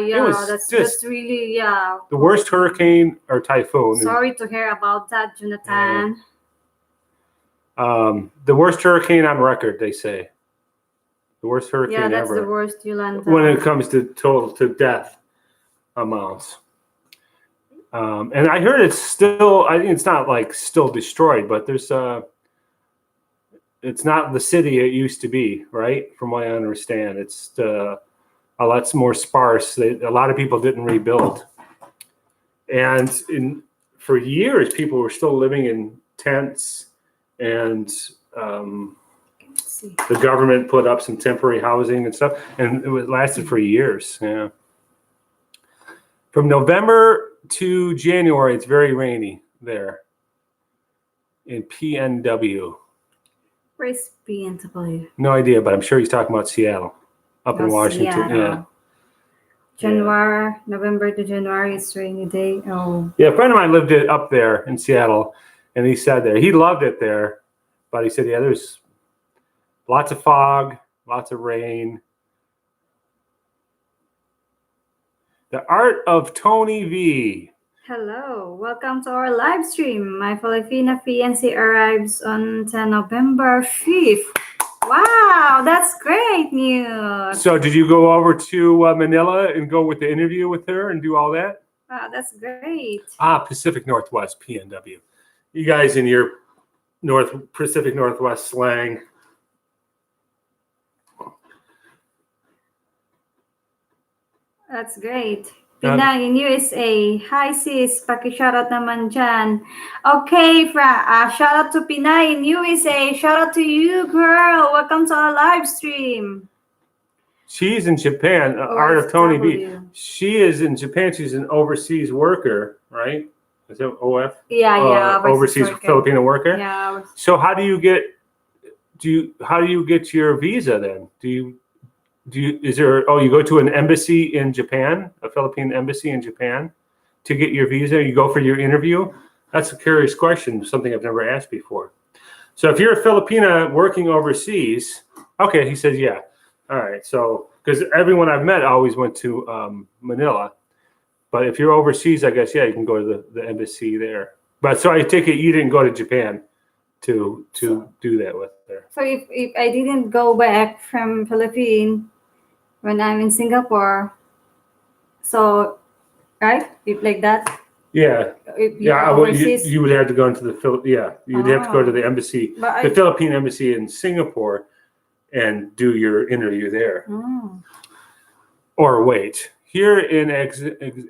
that's really, the worst hurricane or typhoon. Sorry to hear about that, Jonathan. The worst hurricane on record, they say. The worst hurricane ever. Yeah, that's the worst, Yolanda. When it comes to total to death amounts. And I heard it's still, I think it's not like still destroyed, but there's it's not the city it used to be, right? From what I understand, it's a lot more sparse. A lot of people didn't rebuild. And for years, people were still living in tents, and the government put up some temporary housing and stuff, and it lasted for years. Yeah. From November to January, it's very rainy there in PNW. Where's PNW? No idea, but I'm sure he's talking about Seattle, up in Washington. Seattle. Yeah. November to January, it's rainy day. Oh. Yeah, a friend of mine lived up there in Seattle, and he said there he loved it there, but he said, yeah, there's lots of fog, lots of rain. The Art of Tony V. Hello, welcome to our live stream. My Filipina fiancé arrives on November 5th. Wow, that's great news. So did you go over to Manila and go with the interview with her and do all that? Wow, that's great. Pacific Northwest, PNW. You guys in your Pacific Northwest slang. That's great. Pinay in USA. Hi sis, paki-shoutout naman dyan. Okay, shoutout to Pinay in USA. Shoutout to you, girl. Welcome to our live stream. She's in Japan, Art of Tony B. She is in Japan. She's an overseas worker, right? Is it OF? Yeah, overseas Filipino worker. Yeah. So how do you get your visa then? You go to an embassy in Japan, a Philippine embassy in Japan to get your visa? You go for your interview? That's a curious question, something I've never asked before. So if you're a Filipina working overseas, okay, he says, yeah. All right, so because everyone I've met always went to Manila. But if you're overseas, I guess, yeah, you can go to the embassy there. But so I take it you didn't go to Japan to do that with her. So if I didn't go back from Philippines when I'm in Singapore, so right, if like that. Yeah, you would have to go into the you'd have to go to the embassy, the Philippine embassy in Singapore, and do your interview there. Or wait, here in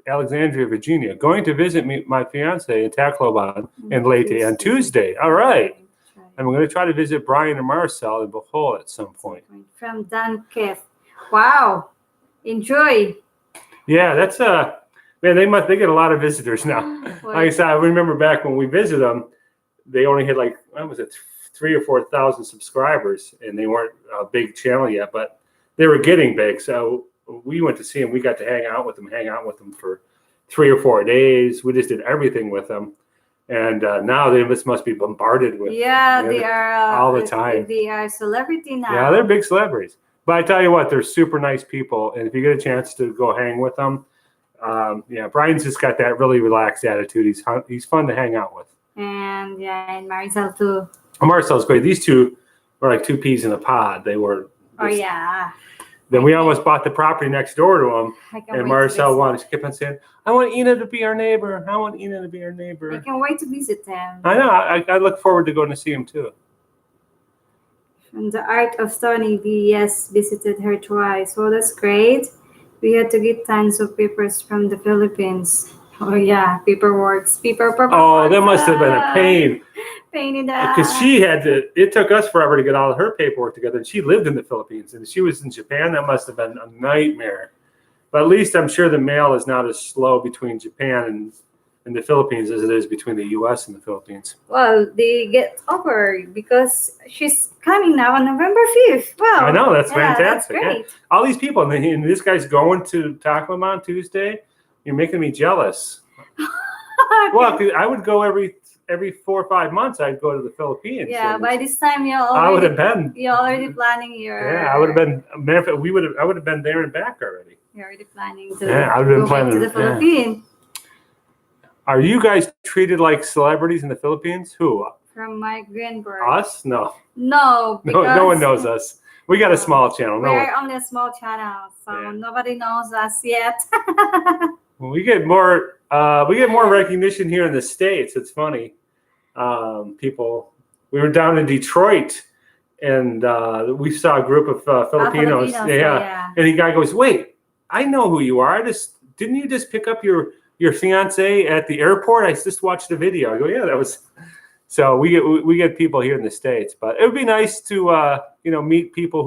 Alexandria, Virginia, going to visit my fiance in Tacloban and Leyte on Tuesday. All right. And we're going to try to visit Brian and Marcel in Bohol at some point. From Dunkirk. Wow. Enjoy. Yeah, that's man, they get a lot of visitors now. Like I said, I remember back when we visited them, they only had 3,000 or 4,000 subscribers, and they weren't a big channel yet, but they were getting big. So we went to see them. We got to hang out with them for 3 or 4 days. We just did everything with them. And now they must be bombarded with. Yeah, they are all the time. They are celebrity now. Yeah, they're big celebrities. But I tell you what, they're super nice people. And if you get a chance to go hang with them, Brian's just got that really relaxed attitude. He's fun to hang out with. And Marcel too. Marcel's great. These two were like two peas in a pod. They were. Then we almost bought the property next door to them. And Marcel she kept on saying, I want Ina to be our neighbor. I want Ina to be our neighbor. I can't wait to visit them. I know. I look forward to going to see him too. And the Art of Tony V, yes, visited her twice. Oh, that's great. We had to get tons of papers from the Philippines. Oh, yeah, paperwork. Oh, that must have been a pain. Pain in the ass. Because she had to, it took us forever to get all of her paperwork together. And she lived in the Philippines, and she was in Japan. That must have been a nightmare. But at least I'm sure the mail is not as slow between Japan and the Philippines as it is between the U.S. and the Philippines. Well, they get over because she's coming now on November 5th. Wow. I know, that's Yeah, fantastic. that's great. Yeah. All these people, and this guy's going to Tacoma on Tuesday. You're making me jealous. Well, 'cause I would go every 4 or 5 months. I'd go to the Philippines. Yeah, and by this time I would have been. you're already planning your. Yeah, I would have been. Matter of fact, I would have been there and back already. You're already planning to. Yeah, I would have been go back planning to the yeah. Philippines. Are you guys treated like celebrities in the Philippines? Who? From Mike Greenberg. Us? No. No, because No one knows us. We got a small channel. No one. We're only a small channel, so Yeah. nobody knows us yet. Well, we get more recognition here in the States. It's funny. People, we were down in Detroit, and we saw a group of Filipinos. Yeah. And the guy goes, "Wait, I know who you are. Didn't you just pick up your fiance at the airport? I just watched the video." I go, "Yeah, that was." So we get people here in the States, but it would be nice to meet people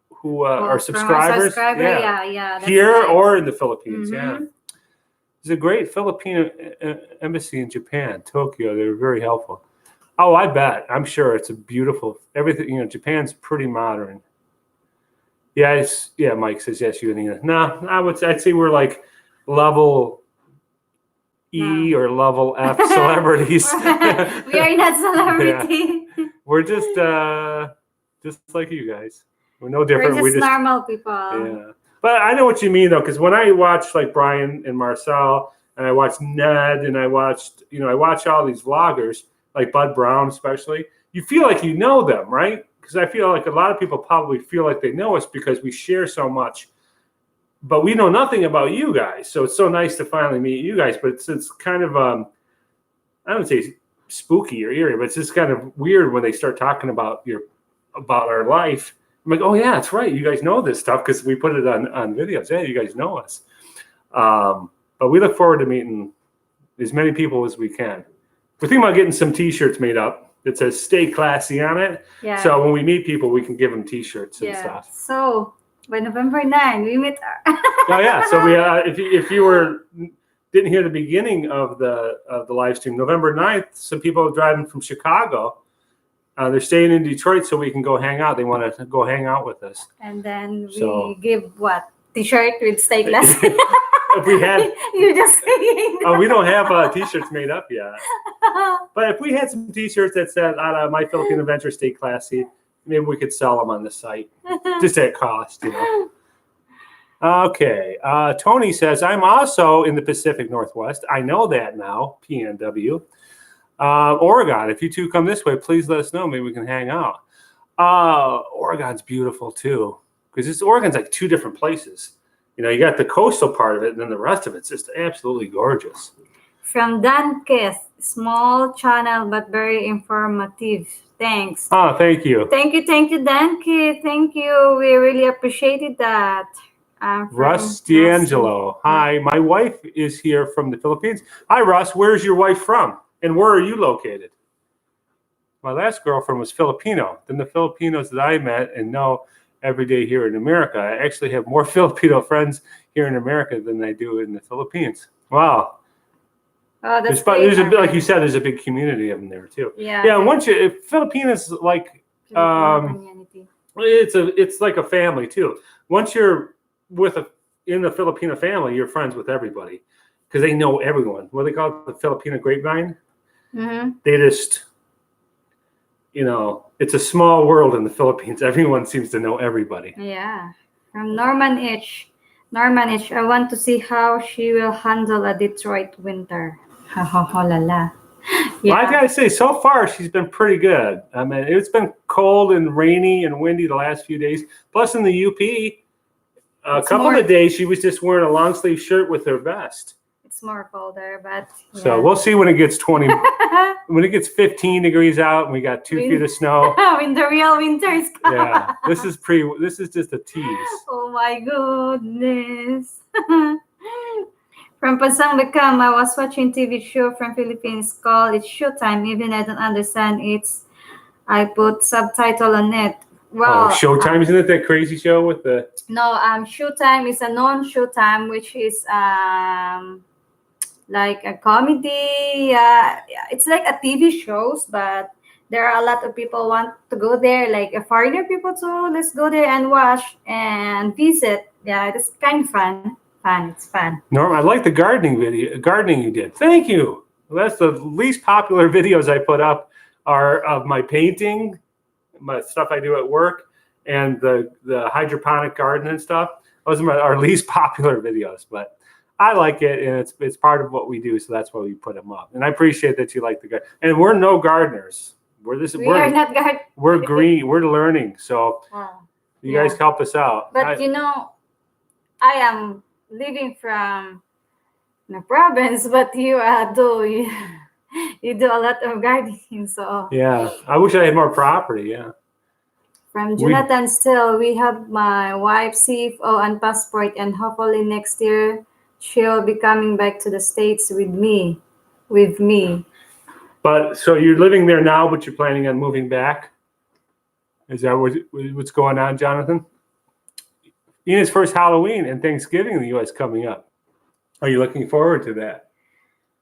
who are subscribers. Yeah. That's Here nice. or in the Philippines. Yeah. Mhm. There's a great Filipino embassy in Japan, Tokyo. They're very helpful. Oh, I bet. I'm sure it's a beautiful everything. Japan's pretty modern. Yeah, Mike says yes. You and Nina. No, I'd say we're like level E or level F celebrities. We are not celebrity. We're just like you guys. We're no different. We're just normal people. Yeah. But I know what you mean, though, because when I watched like Brian and Marcel, and I watched Ned, and I watched all these vloggers, like Bud Brown especially, you feel like you know them, right? Because I feel like a lot of people probably feel like they know us because we share so much. But we know nothing about you guys. So it's so nice to finally meet you guys. But it's kind of, I don't say spooky or eerie, but it's just kind of weird when they start talking about our life. I'm like, oh yeah, that's right. You guys know this stuff because we put it on videos. Yeah, you guys know us. But we look forward to meeting as many people as we can. We're thinking about getting some T-shirts made up that says "Stay Classy" on it. Yeah. So when we meet people, we can give them T-shirts and stuff. So by November 9, we meet. Oh yeah. So we, if you didn't hear the beginning of the live stream, November 9th, some people are driving from Chicago. They're staying in Detroit so we can go hang out. They want to go hang out with us. And then we give what? T-shirt with "Stay Classy." If we had, You're just saying. Oh, we don't have T-shirts made up yet. But if we had some T-shirts that said "My Filipino Adventure, Stay Classy," maybe we could sell them on the site, just at cost, Okay. Tony says, "I'm also in the Pacific Northwest. I know that now. PNW. Oregon. If you two come this way, please let us know. Maybe we can hang out." Oregon's beautiful too, because Oregon's like two different places. You got the coastal part of it, and then the rest of it's just absolutely gorgeous. From Dan Kith, small channel but very informative. Thanks. Oh, thank you. Thank you, Dan Kith. Thank you. We really appreciated that. Russ D'Angelo. Hi, my wife is here from the Philippines. Hi, Russ. Where's your wife from? And where are you located? My last girlfriend was Filipino. Then the Filipinos that I met and know every day here in America. I actually have more Filipino friends here in America than I do in the Philippines. Wow. Oh, that's there's a bit, like you said, there's a big community of them there too. Yeah. Yeah. Once Filipinos like it's like a family too. Once you're in the Filipino family, you're friends with everybody because they know everyone. What do they call it? The Filipino grapevine. Mm-hmm. They just, it's a small world in the Philippines. Everyone seems to know everybody. Yeah. From Norman H. I want to see how she will handle a Detroit winter. La la. Yeah. Well, I gotta say, so far she's been pretty good. I mean, it's been cold and rainy and windy the last few days. Plus, in the UP, a couple of days she was just wearing a long sleeve shirt with her vest. It's more colder, but yeah. So we'll see when it gets 20. When it gets 15 degrees out and we got 2 feet of snow. When the real winter is coming. Yeah, this is just a tease. Oh my goodness. From Pasang Beckham, I was watching TV show from Philippines called It's Showtime. Even I don't understand it, I put subtitle on it. Well, Showtime, isn't it that crazy show with the? No, Showtime is a non-Showtime, which is like a comedy. It's like a TV shows, but there are a lot of people want to go there, like a foreigner people too. Let's go there and watch and visit. Yeah, it's kind of fun. It's fun. Norm, I like the gardening you did. Thank you. Well, that's the least popular videos I put up are of my painting, my stuff I do at work, and the hydroponic garden and stuff. Those are our least popular videos, but I like it, and it's part of what we do, so that's why we put them up. And I appreciate that you like the garden. And we're no gardeners. We are not gardeners. We're green. We're learning, so you guys help us out. But I am living from the province, but you do a lot of gardening, so yeah. I wish I had more property. Yeah. From Jonathan still, we have my wife's CFO and passport, and hopefully next year she'll be coming back to the States with me. But so you're living there now, but you're planning on moving back? Is that what's going on, Jonathan? Ina's first Halloween and Thanksgiving in the U.S. coming up. Are you looking forward to that?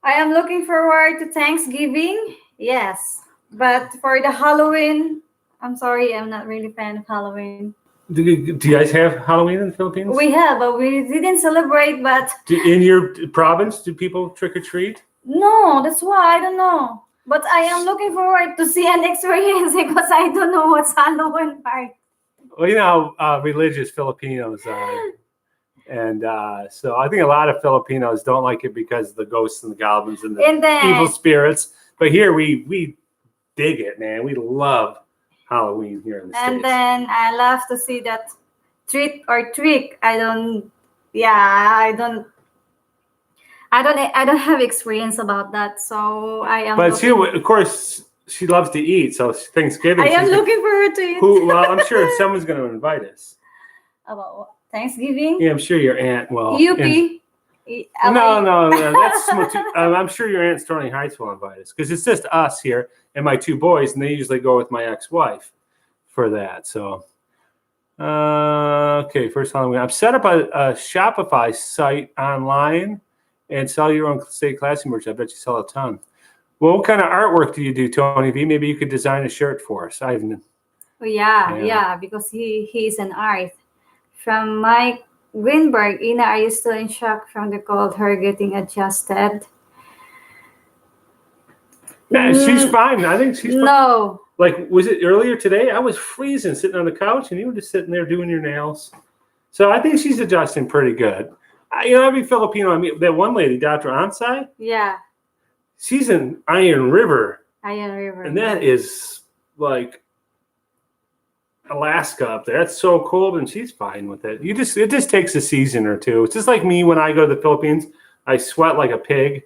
I am looking forward to Thanksgiving, yes. But for the Halloween, I'm sorry, I'm not really a fan of Halloween. Do you guys have Halloween in the Philippines? We have, but we didn't celebrate. But in your province, do people trick or treat? No, that's why I don't know. But I am looking forward to see an experience because I don't know what's Halloween part. Well, you know how religious Filipinos are. And so I think a lot of Filipinos don't like it because of the ghosts and the goblins and the evil spirits. But here we dig it, man. We love Halloween here in the States. And then I love to see that treat or trick. I don't have experience about that. So I am. But of course, she loves to eat. So Thanksgiving. I am looking forward to it. Well, I'm sure someone's going to invite us. About what? Thanksgiving? Yeah, I'm sure your aunt will. UP? No, that's I'm sure your aunt Sterling Heights will invite us because it's just us here and my two boys, and they usually go with my ex-wife for that. So, okay, first Halloween. I've set up a Shopify site online and sell your own state classy merch. I bet you sell a ton. Well, what kind of artwork do you do, Tony V? Maybe you could design a shirt for us. Yeah, because he's an art. From Mike Greenberg, Ina, are you still in shock from the cold? Her getting adjusted? Yeah, she's fine. I think she's fine. No. Like, was it earlier today? I was freezing sitting on the couch, and you were just sitting there doing your nails. So I think she's adjusting pretty good. Every Filipino, that one lady, Dr. Ansai. Yeah. She's in Iron River. And that is like Alaska up there. It's so cold, and she's fine with it. It just takes a season or two. It's just like me when I go to the Philippines. I sweat like a pig.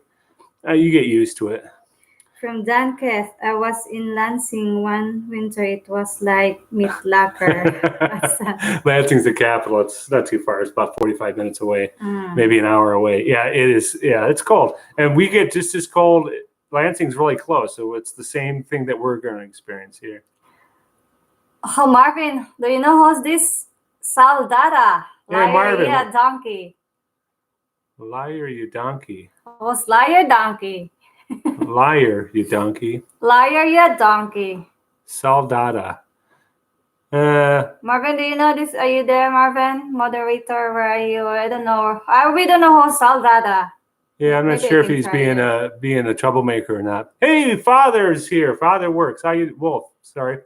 You get used to it. From Dan Keth, I was in Lansing one winter. It was like meat locker. Lansing's the capital. It's not too far. It's about 45 minutes away, maybe an hour away. Yeah, it is. Yeah, it's cold. And we get just as cold. Lansing's really close, so it's the same thing that we're going to experience here. Oh, Marvin, do you know who's this? Sal Dada. Yeah, Marvin. Yeah, donkey. Liar, you donkey. Who's liar, donkey? Liar, you donkey. Liar, you donkey. Sal Dada. Marvin, do you know this? Are you there, Marvin? Moderator, where are you? I don't know. We don't know who's Sal Dada. Yeah, I'm not sure if he's being a troublemaker or not. Hey, Father's here. Father works. Wolf, sorry.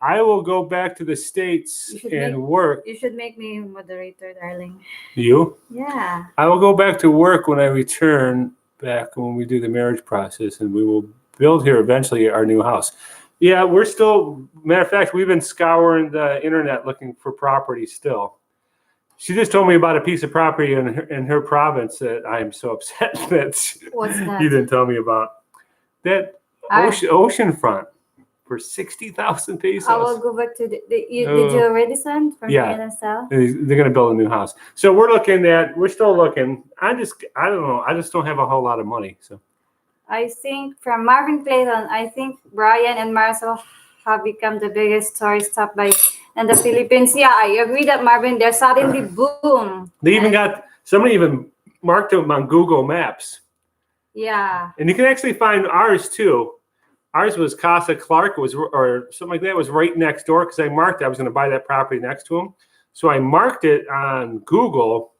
I will go back to the States and work. You should make me moderator, darling. You? Yeah. I will go back to work when I return back when we do the marriage process, and we will build here eventually our new house. Yeah, we're still, matter of fact, we've been scouring the internet looking for property still. She just told me about a piece of property in her province that I'm so upset that What's that? you didn't tell me about. That oceanfront. for 60,000 pesos. I will go back to did you already send from Yeah. NSL? They're going to build a new house. So we're still looking. I don't know. I just don't have a whole lot of money. So I think from Marvin Clayton, I think Brian and Marcel have become the biggest tourist stop by in the Philippines. Yeah, I agree that Marvin, they're suddenly boom. they even somebody even marked them on Google Maps. Yeah. And you can actually find ours too. Ours was Casa Clark, or something like that. It was right next door because I marked it. I was going to buy that property next to him. So I marked it on Google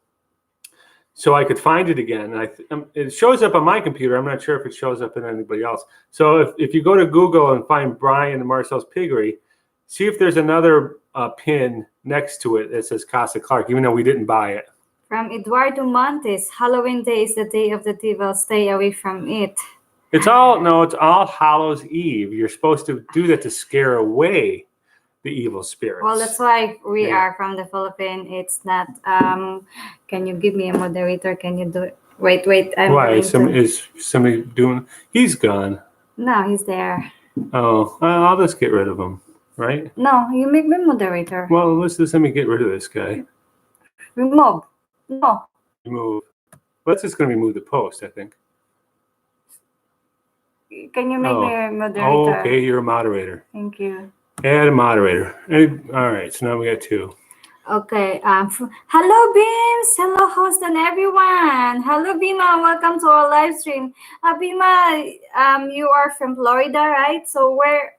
so I could find it again. And it shows up on my computer. I'm not sure if it shows up in anybody else. So if you go to Google and find Brian and Marcel's Piggery, see if there's another pin next to it that says Casa Clark, even though we didn't buy it. From Eduardo Montes, Halloween Day is the day of the devil. Stay away from it. It's All Hallows Eve. You're supposed to do that to scare away the evil spirits. Well, that's why we are from the Philippines. It's not. Can you give me a moderator? Can you do it? Wait. Why is somebody doing? He's gone. No, he's there. Oh, I'll just get rid of him, right? No, you make me moderator. Well, let's just let me get rid of this guy. Remove. No. Remove. Well, it's just going to remove the post, I think. Can you make me a moderator? Oh, okay, you're a moderator. Thank you. Add a moderator. All right, so now we got 2. Okay. Hello, Beams. Hello, host and everyone. Hello, Bima. Welcome to our live stream. Bima, you are from Florida, right? So where?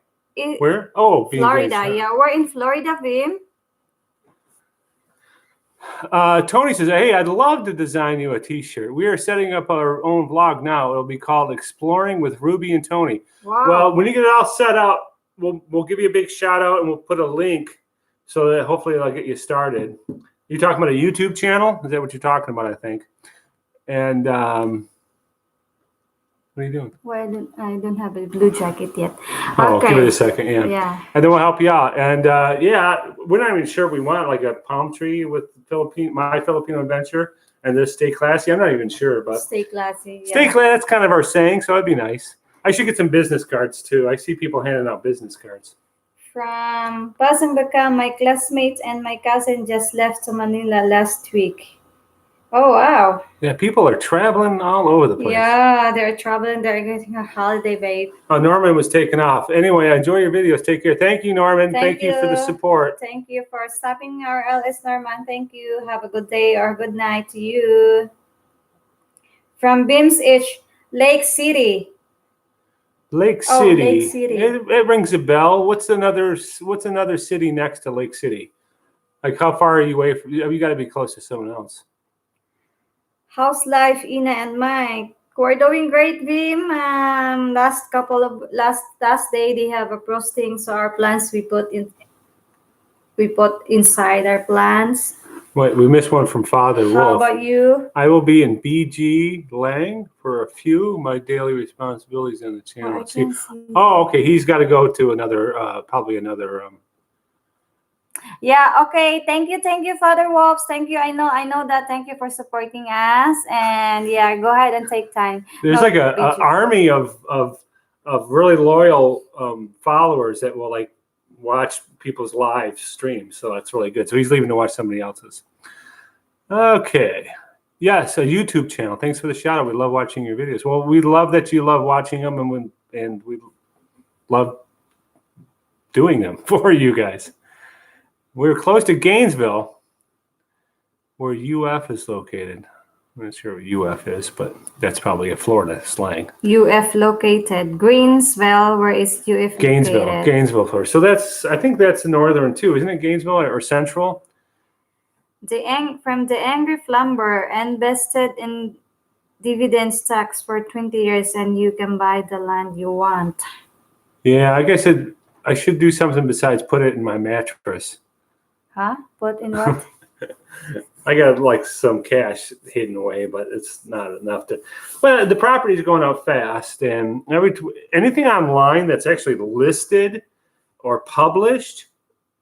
Where? Oh, Florida. Yeah, we're in Florida, Beam. Tony says, hey, I'd love to design you a t-shirt. We are setting up our own vlog now. It'll be called Exploring with Ruby and Tony. Wow. Well, when you get it all set up, we'll give you a big shout out and we'll put a link so that hopefully it'll get you started. You're talking about a YouTube channel? Is that what you're talking about, I think? And what are you doing? Well, I don't have a blue jacket yet. Oh, okay. give it a second, Yeah. And then we'll help you out. And we're not even sure we want like a palm tree with my Filipino adventure and this Stay Classy. I'm not even sure, but Stay Classy. Yeah. Stay Classy, that's kind of our saying, so it'd be nice. I should get some business cards too. I see people handing out business cards. From Pasambaka, my classmates and my cousin just left to Manila last week. Oh, wow. Yeah, people are traveling all over the place. Yeah, they're traveling. They're getting a holiday, babe. Oh, Norman was taken off. Anyway, enjoy your videos. Take care. Thank you, Norman. Thank you for the support. Thank you for stopping our LS, Norman. Thank you. Have a good day or good night to you. From Bims H, Lake City. Lake City. Oh, Lake City. It rings a bell. What's another city next to Lake City? Like, how far are you away from? You got to be close to someone else. How's life, Ina and Mike? We're doing great, Vim. Last day they have a posting, so our plans we put inside our plans. Wait, we missed one from Father Wolf. How about you? I will be in BG Lang for a few of my daily responsibilities on the channel. Oh, okay. He's got to go to another, probably another. Yeah. Okay. Thank you, Father Wolves. Thank you. I know that. Thank you for supporting us. And yeah, go ahead and take time. There's like an army of really loyal followers that will like watch people's live streams. So that's really good. So he's leaving to watch somebody else's. Okay. Yes, a YouTube channel. Thanks for the shout out. We love watching your videos. Well, we love that you love watching them, and we love doing them for you guys. We're close to Gainesville, where UF is located. I'm not sure what UF is, but that's probably a Florida slang. UF located. Greensville, where is UF located? Gainesville, Florida. So I think that's northern too, isn't it? Gainesville or central? From the Angry Flumber, invested in dividends tax for 20 years, and you can buy the land you want. Yeah, I guess I should do something besides put it in my mattress. Huh? Put in what? I got like some cash hidden away, but it's not enough to. Well, the property is going up fast, and anything online that's actually listed or published,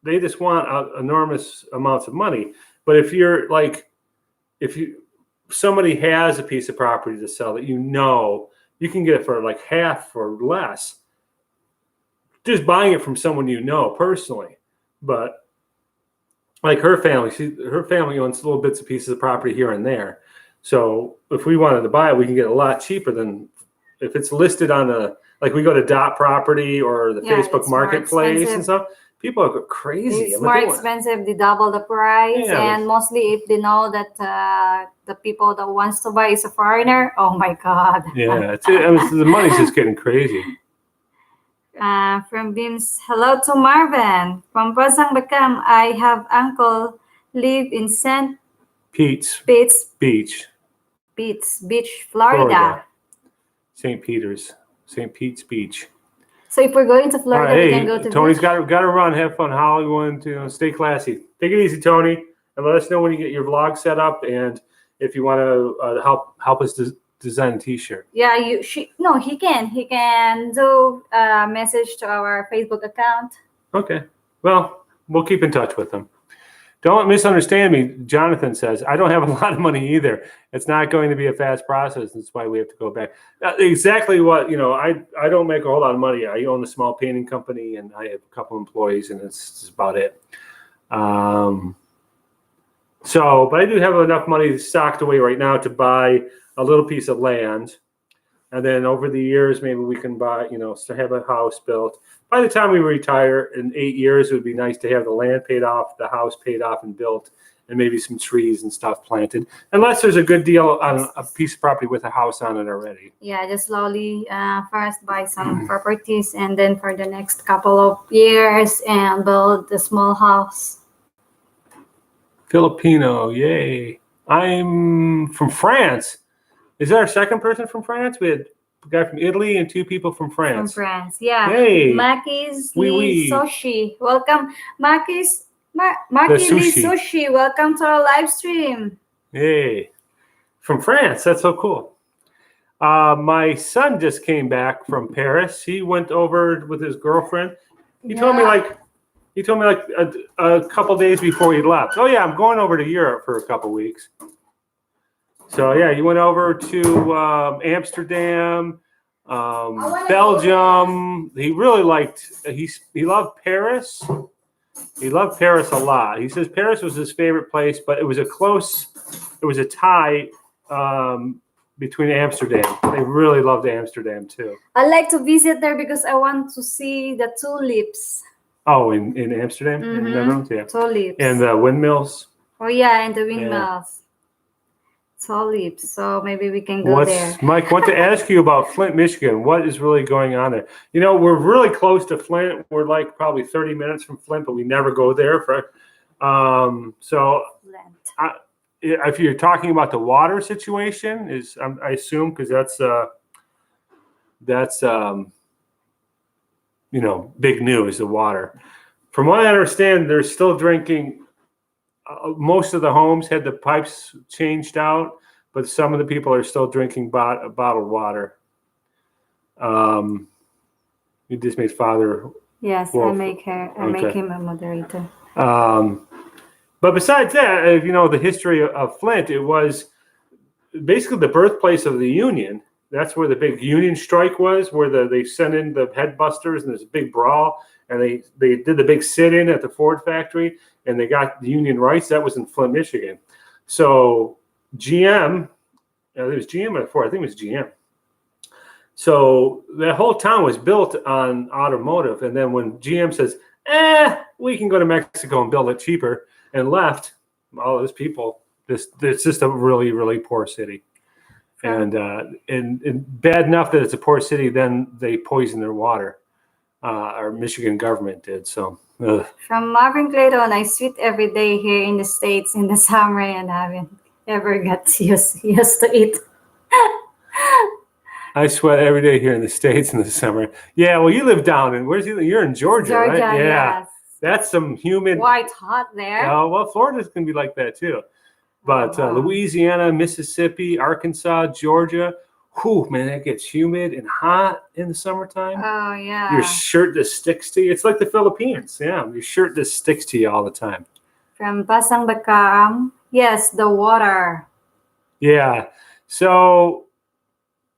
they just want enormous amounts of money. But if somebody has a piece of property to sell that you can get it for like half or less. just buying it from someone you know personally. But like her family owns little bits and pieces of property here and there. So if we wanted to buy it, we can get it a lot cheaper than if it's listed on like we go to Dot Property or the Facebook Marketplace and stuff. People go crazy. It's more expensive. They double the price, and mostly if they know that the people that wants to buy is a foreigner. Oh my God! Yeah, the money's just getting crazy. From Beams, hello to Marvin from Pasang Bakam. I have uncle live in St. Pete's Beach, Florida. St. Pete's Beach. So if we're going to Florida, we can go to Tony's got to run. Have fun, Hollywood. Stay classy. Take it easy, Tony, and let us know when you get your vlog set up and if you want to help us design a T-shirt. Yeah, he can do a message to our Facebook account. Okay. Well, we'll keep in touch with them. Don't misunderstand me. Jonathan says, I don't have a lot of money either. It's not going to be a fast process. That's why we have to go back. Exactly what, I don't make a whole lot of money. I own a small painting company and I have a couple employees and that's about it. But I do have enough money stocked away right now to buy a little piece of land. And then over the years, maybe we can buy, to have a house built. By the time we retire in 8 years, it would be nice to have the land paid off, the house paid off and built, and maybe some trees and stuff planted. Unless there's a good deal on a piece of property with a house on it already. Yeah, just slowly first buy some properties and then for the next couple of years and build a small house. Filipino, yay. I'm from France. Is that our second person from France? We had a guy from Italy and 2 people from France. From France, yeah. Hey. Makis Lee Sushi. Welcome. Makis Lee Sushi. Welcome to our live stream. Hey. From France. That's so cool. My son just came back from Paris. He went over with his girlfriend. He told me like a couple days before he left. Oh yeah, I'm going over to Europe for a couple weeks. So yeah, he went over to Amsterdam, Belgium. He really he loved Paris. He loved Paris a lot. He says Paris was his favorite place, but it was a tie between Amsterdam. They really loved Amsterdam too. I like to visit there because I want to see the tulips. Oh, in Amsterdam? Mm-hmm. In Netherlands, yeah. Tulips. And the windmills. Oh yeah, and the windmills. Tulips. So maybe we can go there. Mike, I want to ask you about Flint, Michigan. What is really going on there? We're really close to Flint. We're like probably 30 minutes from Flint, but we never go there. If you're talking about the water situation, I assume because that's big news, the water. From what I understand, they're still drinking. Most of the homes had the pipes changed out, but some of the people are still drinking bottled water. You just made Father. Yes, Wolf. I make him a moderator. But besides that, the history of Flint, it was basically the birthplace of the Union. That's where the big Union strike was, where they sent in the headbusters and there's a big brawl, and they did the big sit-in at the Ford factory, and they got the union rights. That was in Flint, Michigan. So GM, it was GM or Ford, I think it was GM. So that whole town was built on automotive, and then when GM says, we can go to Mexico and build it cheaper, and left, all those people, it's just a really, really poor city. And bad enough that it's a poor city, then they poison their water. Our Michigan government did. So from Marvin Clayton, I sweat every day here in the States in the summer and haven't ever got used to it. I sweat every day here in the States in the summer. Yeah, well, you live down in you're in Georgia, right? Yeah, yes. That's some humid. Quite hot there. Well, Florida's gonna be like that too. But Louisiana, Mississippi, Arkansas, Georgia, whew, man, that gets humid and hot in the summertime. Oh, yeah. Your shirt just sticks to you. It's like the Philippines. Yeah, your shirt just sticks to you all the time. From Pasang Bakam, yes, the water. Yeah. So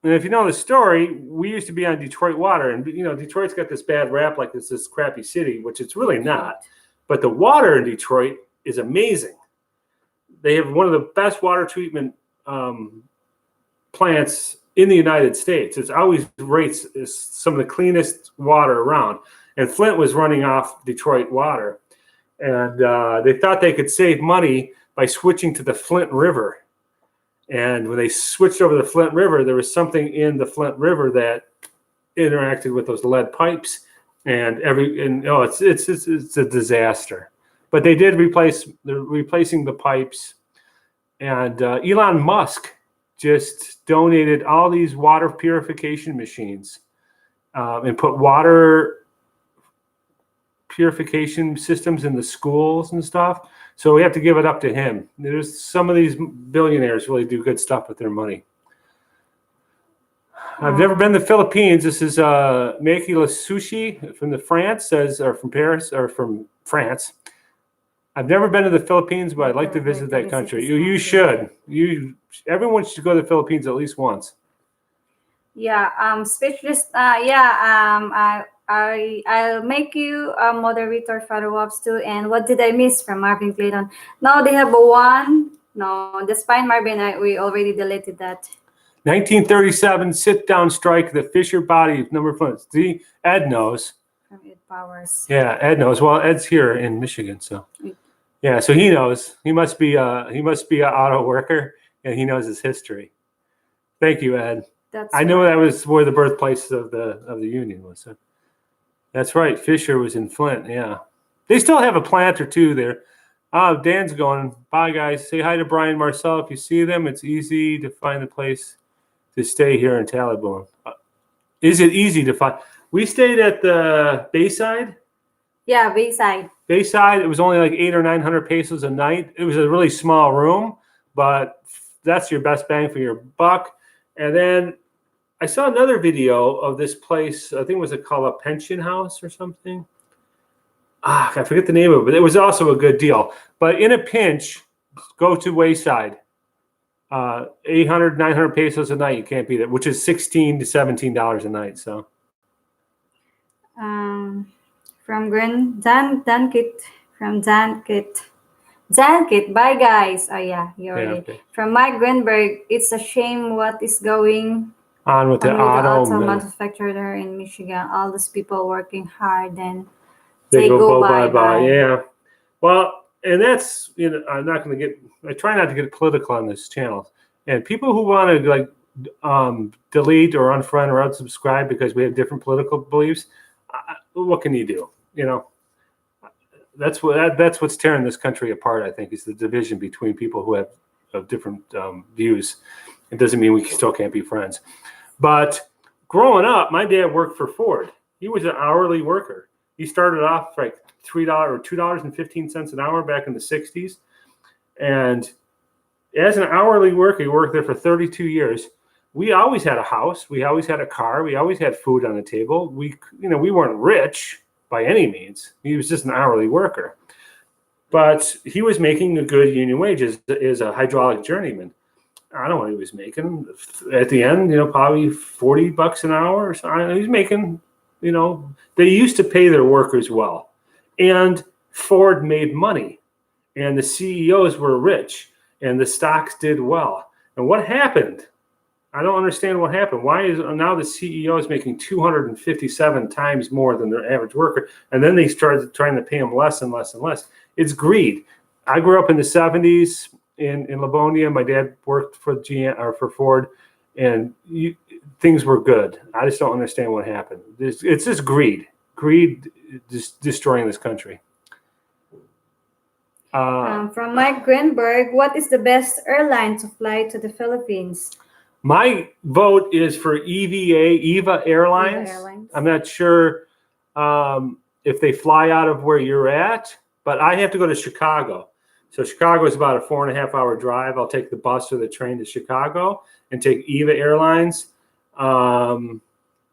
And if you know the story, we used to be on Detroit Water, and Detroit's got this bad rap, like it's this crappy city, which it's really not. But the water in Detroit is amazing. They have one of the best water treatment plants in the United States. It's always rates as some of the cleanest water around. And Flint was running off Detroit water, and they thought they could save money by switching to the Flint River. And when they switched over to the Flint River, there was something in the Flint River that interacted with those lead pipes, it's a disaster. But they did they're replacing the pipes, and Elon Musk just donated all these water purification machines and put water purification systems in the schools and stuff. So we have to give it up to him. There's some of these billionaires really do good stuff with their money. I've never been to the Philippines. This is Meki Sushi from France, from Paris or from France. I've never been to the Philippines, but I'd like to visit that country. You should. Everyone should go to the Philippines at least once. Yeah. Speechless. I'll make you a moderator follow-ups too. And what did I miss from Marvin Clayton? No, they have one. No, the Spine Marvin, we already deleted that. 1937 sit-down strike, the Fisher body, number 5. See, Ed knows. From Ed Powers. Yeah, Ed knows. Well, Ed's here in Michigan, so yeah, so he knows. He must be an auto worker, and he knows his history. Thank you, Ed. I know that was where the birthplace of the Union was. So. That's right. Fisher was in Flint. Yeah, they still have a plant or two there. Oh, Dan's going. Bye, guys. Say hi to Brian Marcel. If you see them, it's easy to find a place to stay here in Tallyboon. Is it easy to find? We stayed at the Bayside. Yeah, Bayside. Bayside. It was only like 800 or 900 pesos a night. It was a really small room, but that's your best bang for your buck. And then I saw another video of this place. I think it was called a pension house or something. I forget the name of it, but it was also a good deal. But in a pinch, go to Wayside. 800, 900 pesos a night. You can't beat it, which is $16 to $17 a night. So, from Dankit. From Dankit. Bye, guys. Oh yeah, you already. Okay. From Mike Greenberg. It's a shame what is going on with the auto manufacturer in Michigan. All those people working hard, and they go bye. Yeah. Well, and that's, I'm not going to get. I try not to get political on this channel. And people who want to delete or unfriend or unsubscribe because we have different political beliefs, what can you do? That's what's tearing this country apart. I think is the division between people who have different views. It doesn't mean we still can't be friends. But growing up, my dad worked for Ford. He was an hourly worker. He started off like $3 or $2.15 an hour back in the 60s. And as an hourly worker, he worked there for 32 years. We always had a house. We always had a car. We always had food on the table. We weren't rich by any means. He was just an hourly worker. But he was making a good union wage as a hydraulic journeyman. I don't know what he was making. At the end, probably $40 an hour or something. He was making, they used to pay their workers well. And Ford made money. And the CEOs were rich. And the stocks did well. And what happened? I don't understand what happened. Why is now the CEO is making 257 times more than their average worker? And then they started trying to pay them less and less and less. It's greed. I grew up in the 70s in Livonia. My dad worked for GM or for Ford, and things were good. I just don't understand what happened. It's just greed. Greed just destroying this country. From Mike Greenberg, what is the best airline to fly to the Philippines? My vote is for EVA Airlines. I'm not sure if they fly out of where you're at, but I have to go to Chicago. So Chicago is about a 4.5-hour drive. I'll take the bus or the train to Chicago and take EVA Airlines. And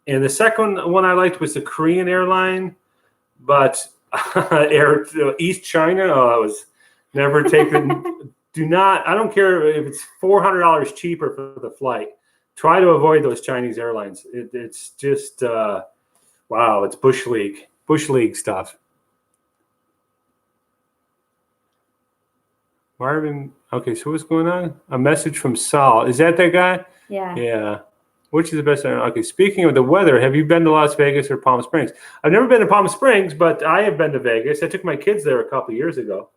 the second one I liked was the Korean airline, but East China, I was never taken. I don't care if it's $400 cheaper for the flight. try to avoid those Chinese airlines. It's just wow, it's bush league stuff. Marvin, okay, so what's going on? A message from Saul. Is that guy? Yeah. Yeah. Which is the best? Okay, speaking of the weather, have you been to Las Vegas or Palm Springs? I've never been to Palm Springs, but I have been to Vegas. I took my kids there a couple of years ago.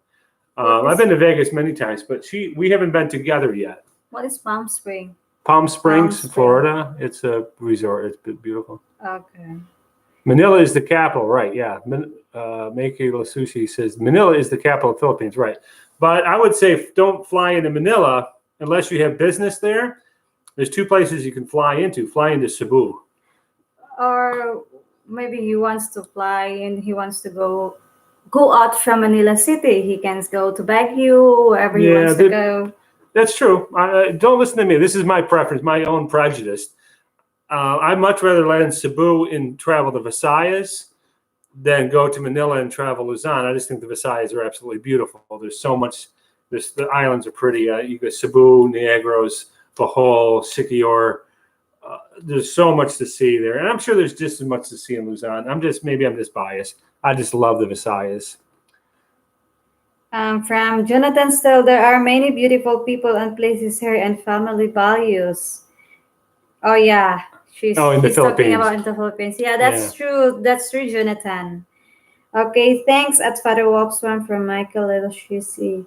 I've been to Vegas many times, but we haven't been together yet. What is Palm Springs? Palm Springs, Florida. It's a resort. It's beautiful. Okay. Manila is the capital, right? Yeah. Meiki Lasushi says Manila is the capital of Philippines, right? But I would say don't fly into Manila unless you have business there. There's two places you can fly into. Fly into Cebu. Or maybe he wants to fly and he wants to go out from Manila City. He can go to Baguio, wherever he wants to go. That's true. Don't listen to me. This is my preference, my own prejudice. I'd much rather land in Cebu and travel to Visayas than go to Manila and travel Luzon. I just think the Visayas are absolutely beautiful. There's so much. The islands are pretty. You go Cebu, Negros, Bohol, Siquijor. There's so much to see there, and I'm sure there's just as much to see in Luzon. Maybe I'm just biased. I just love the Visayas. From Jonathan Still, there are many beautiful people and places here and family values. Oh yeah, she's talking about in the Philippines. Yeah, that's true. That's true, Jonathan. Okay, thanks at Father Wopswan from Michael Littleshisi.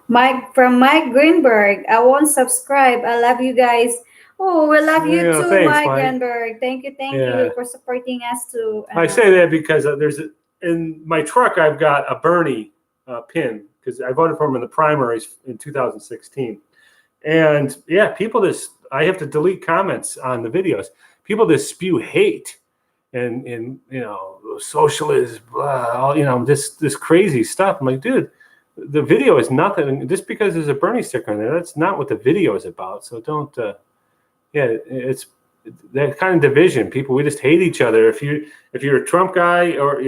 Mike Greenberg. I won't subscribe. I love you guys. Oh, we love you too, thanks, Mike Greenberg. Thank you for supporting us too. I say that because in my truck I've got a Bernie pin because I voted for him in the primaries in 2016, and I have to delete comments on the videos. People just spew hate and socialist, blah, this crazy stuff. I'm like, dude, the video is nothing. Just because there's a Bernie sticker on there, that's not what the video is about. So don't. It's that kind of division. We just hate each other. If you're a Trump guy, or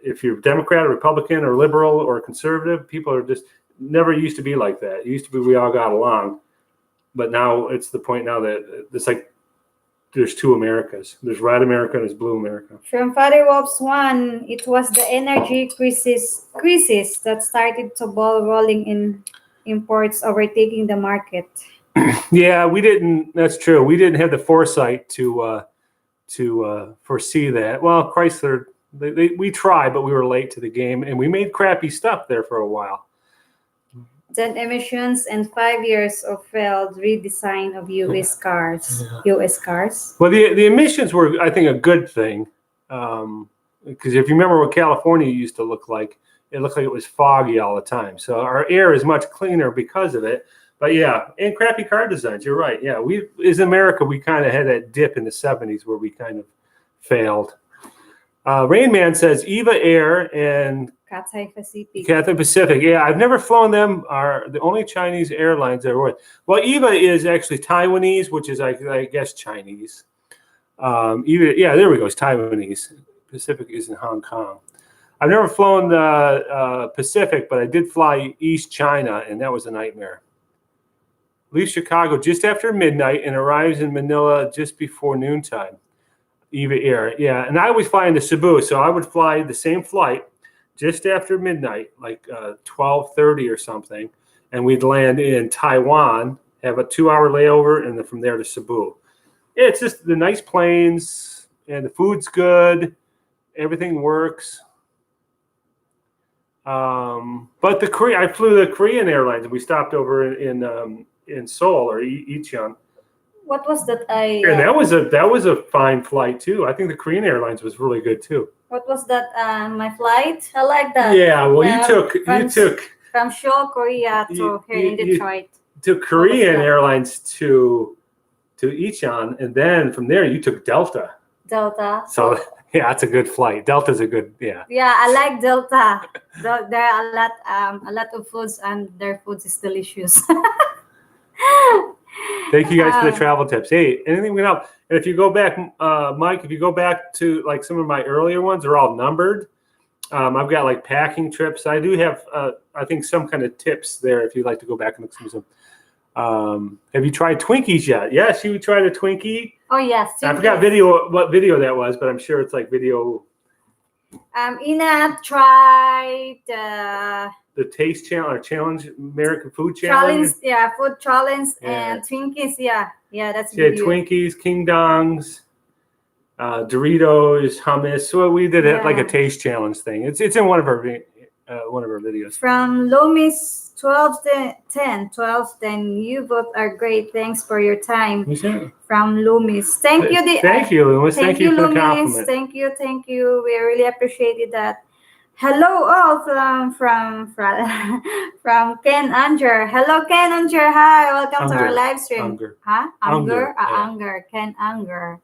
if you're Democrat or Republican or liberal or conservative, people are just never used to be like that. It used to be we all got along, but now it's the point now that it's like there's two Americas. There's red America and there's blue America. From Father Wolf's one, it was the energy crisis that started to ball rolling in imports overtaking the market. Yeah, we didn't. That's true. We didn't have the foresight to foresee that. Well, Chrysler, we tried, but we were late to the game, and we made crappy stuff there for a while. Then emissions and 5 years of failed redesign of U.S. cars. U.S. cars. Well, the emissions were, I think, a good thing, because if you remember what California used to look like, it looked like it was foggy all the time. So our air is much cleaner because of it. But yeah, and crappy car designs. You're right. Yeah, as America, we kind of had that dip in the 70s where we kind of failed. Rain Man says EVA Air and Cathay Pacific. Cathay Pacific. Yeah, I've never flown them. Are the only Chinese airlines that were. Well, EVA is actually Taiwanese, which is I guess Chinese. EVA, yeah, there we go. It's Taiwanese. Pacific is in Hong Kong. I've never flown the Pacific, but I did fly East China, and that was a nightmare. Leaves Chicago just after midnight and arrives in Manila just before noontime. EVA Air, yeah. And I always fly into Cebu, so I would fly the same flight just after midnight, like 12:30 or something, and we'd land in Taiwan, have a 2-hour layover, and then from there to Cebu. Yeah, it's just the nice planes, and the food's good, everything works. But I flew the Korean Airlines, and we stopped over in Seoul or Incheon. What was that? And that was a fine flight too. I think the Korean Airlines was really good too. What was that? My flight. I like that. Yeah, well, you took from Seoul, Korea to here in Detroit. Took Korean Airlines to Incheon, and then from there you took Delta. So yeah, that's a good flight. Delta's a good Yeah, I like Delta. There are a lot of foods, and their foods is delicious. Thank you guys for the travel tips. Hey, anything we can help. And if you go back, Mike, if you go back to like some of my earlier ones, they're all numbered. I've got like packing trips. I do have, I think, some kind of tips there if you'd like to go back and look through some. Have you tried Twinkies yet? Yes, you tried a Twinkie. Oh yes. I forgot what video that was, but I'm sure it's like video. Ina tried the Taste Challenge, American Food Challenge. Food challenge Yeah. and Twinkies. Yeah, that's She had video. Twinkies, King Dongs, Doritos, hummus. So we did it like a taste challenge thing. It's in one of our videos. From Lomis 1210, you both are great. Thanks for your time. Who's that? From Loomis. Thank you. Thank you, Loomis. Thank you for the Loomis. compliment. Thank you. We really appreciated that. Hello all from Ken Unger. Hello Ken Unger. Hi, welcome to our live stream. Unger. Huh? Unger. Unger. Ken Unger.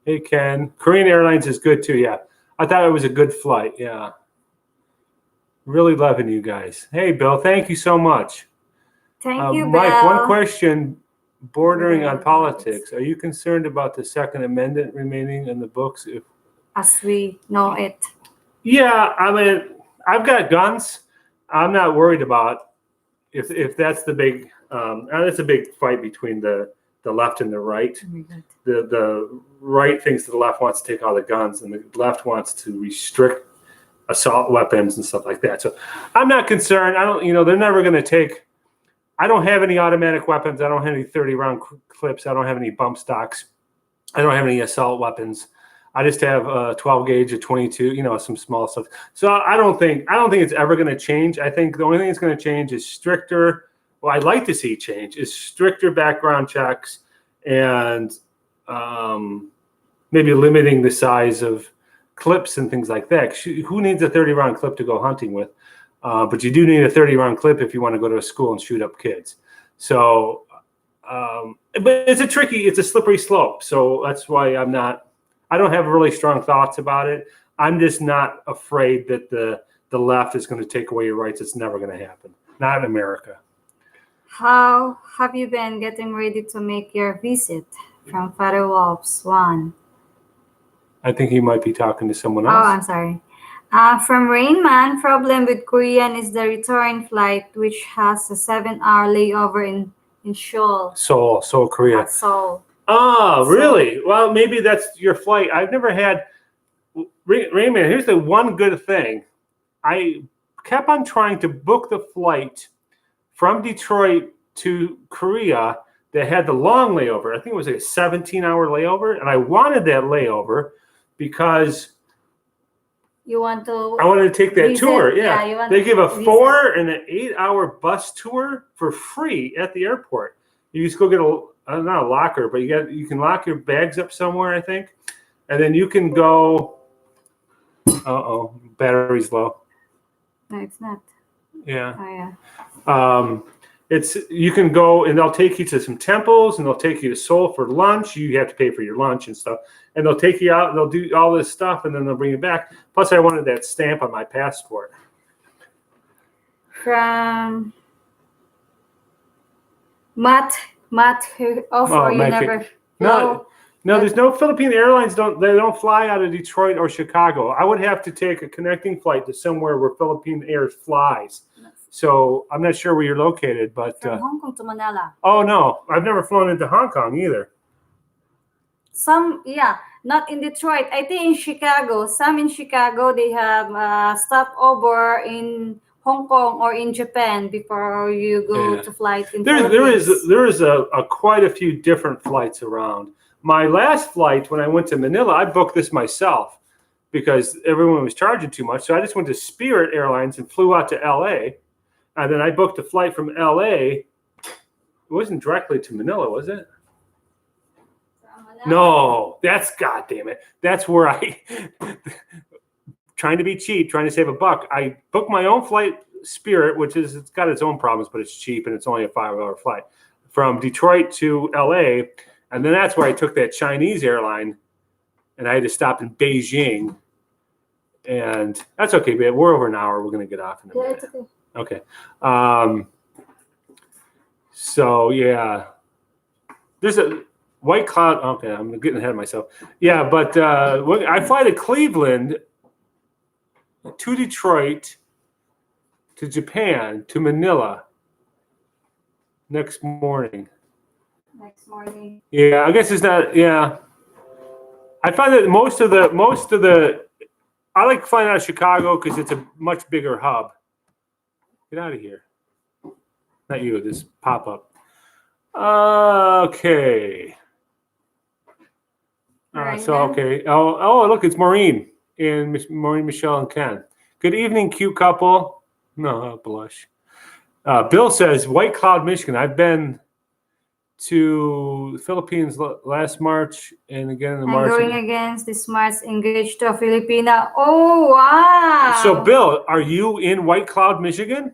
Hey Ken. Korean Airlines is good too. Yeah, I thought it was a good flight. Yeah. Really loving you guys. Hey, Bill, thank you so much. Thank you, Mike, Bill. one question bordering on politics. Are you concerned about the Second Amendment remaining in the books? As we know it. Yeah, I mean, I've got guns. I'm not worried about if that's the big. That's a big fight between the left and the right. The right thinks the left wants to take all the guns, and the left wants to restrict assault weapons and stuff like that. So I'm not concerned. I don't, they're never going to take. I don't have any automatic weapons. I don't have any 30-round clips. I don't have any bump stocks. I don't have any assault weapons. I just have a 12 gauge, a 22, some small stuff. So I don't think it's ever going to change. I think the only thing that's going to change is stricter. Well, I'd like to see change is stricter background checks and maybe limiting the size of clips and things like that. Who needs a 30-round clip to go hunting with? But you do need a 30-round clip if you want to go to a school and shoot up kids. So, but it's a slippery slope. So that's why I don't have really strong thoughts about it. I'm just not afraid that the left is going to take away your rights. It's never going to happen. Not in America. How have you been getting ready to make your visit? From Father Wolves 1. I think he might be talking to someone else. Oh, I'm sorry. From Rainman, problem with Korean is the return flight, which has a 7-hour layover in Seoul. Seoul, Korea. Seoul. Oh, really? Well, maybe that's your flight. I've never had Rainman. Here's the one good thing. I kept on trying to book the flight from Detroit to Korea that had the long layover. I think it was like a 17-hour layover, and I wanted that layover because I wanted to take that tour. Yeah, they give a 4 and an 8-hour bus tour for free at the airport. You just go get not a locker, but you can lock your bags up somewhere, I think, and then you can go. Battery's low. No, it's not. Yeah. Oh, yeah. You can go and they'll take you to some temples and they'll take you to Seoul for lunch. You have to pay for your lunch and stuff. And they'll take you out and they'll do all this stuff and then they'll bring you back. Plus, I wanted that stamp on my passport. From Matt, you never. No, there's no Philippine Airlines. They don't fly out of Detroit or Chicago. I would have to take a connecting flight to somewhere where Philippine Air flies. So I'm not sure where you're located, but from Hong Kong to Manila. Oh no, I've never flown into Hong Kong either. Not in Detroit. I think in Chicago. Some in Chicago they have stopover in Hong Kong or in Japan before you go to flight in there is quite a few different flights around. My last flight when I went to Manila, I booked this myself because everyone was charging too much. So I just went to Spirit Airlines and flew out to LA. And then I booked a flight from LA. It wasn't directly to Manila, was it? No, goddamn it. That's where trying to be cheap, trying to save a buck. I booked my own flight, Spirit, it's got its own problems, but it's cheap and it's only a 5-hour flight from Detroit to LA. And then that's where I took that Chinese airline and I had to stop in Beijing. And that's okay, babe. We're over an hour. We're going to get off in a minute. It's okay. Okay. So, yeah. There's a white cloud. Okay, I'm getting ahead of myself. Yeah, but I fly to Cleveland, to Detroit, to Japan, to Manila. next morning. Next morning. Yeah, I guess it's not. Yeah, I find that most of the I like flying out of Chicago because it's a much bigger hub. Get out of here. Not you. This pop up. Okay. Right So then. okay. Oh, look, it's Maureen and Maureen, Michelle, and Ken. Good evening, cute couple. No, I'll blush. Bill says White Cloud, Michigan. I've been to the Philippines last March and again in the I'm March. going against the smarts engaged to a Filipina. Oh wow! So, Bill, are you in White Cloud, Michigan?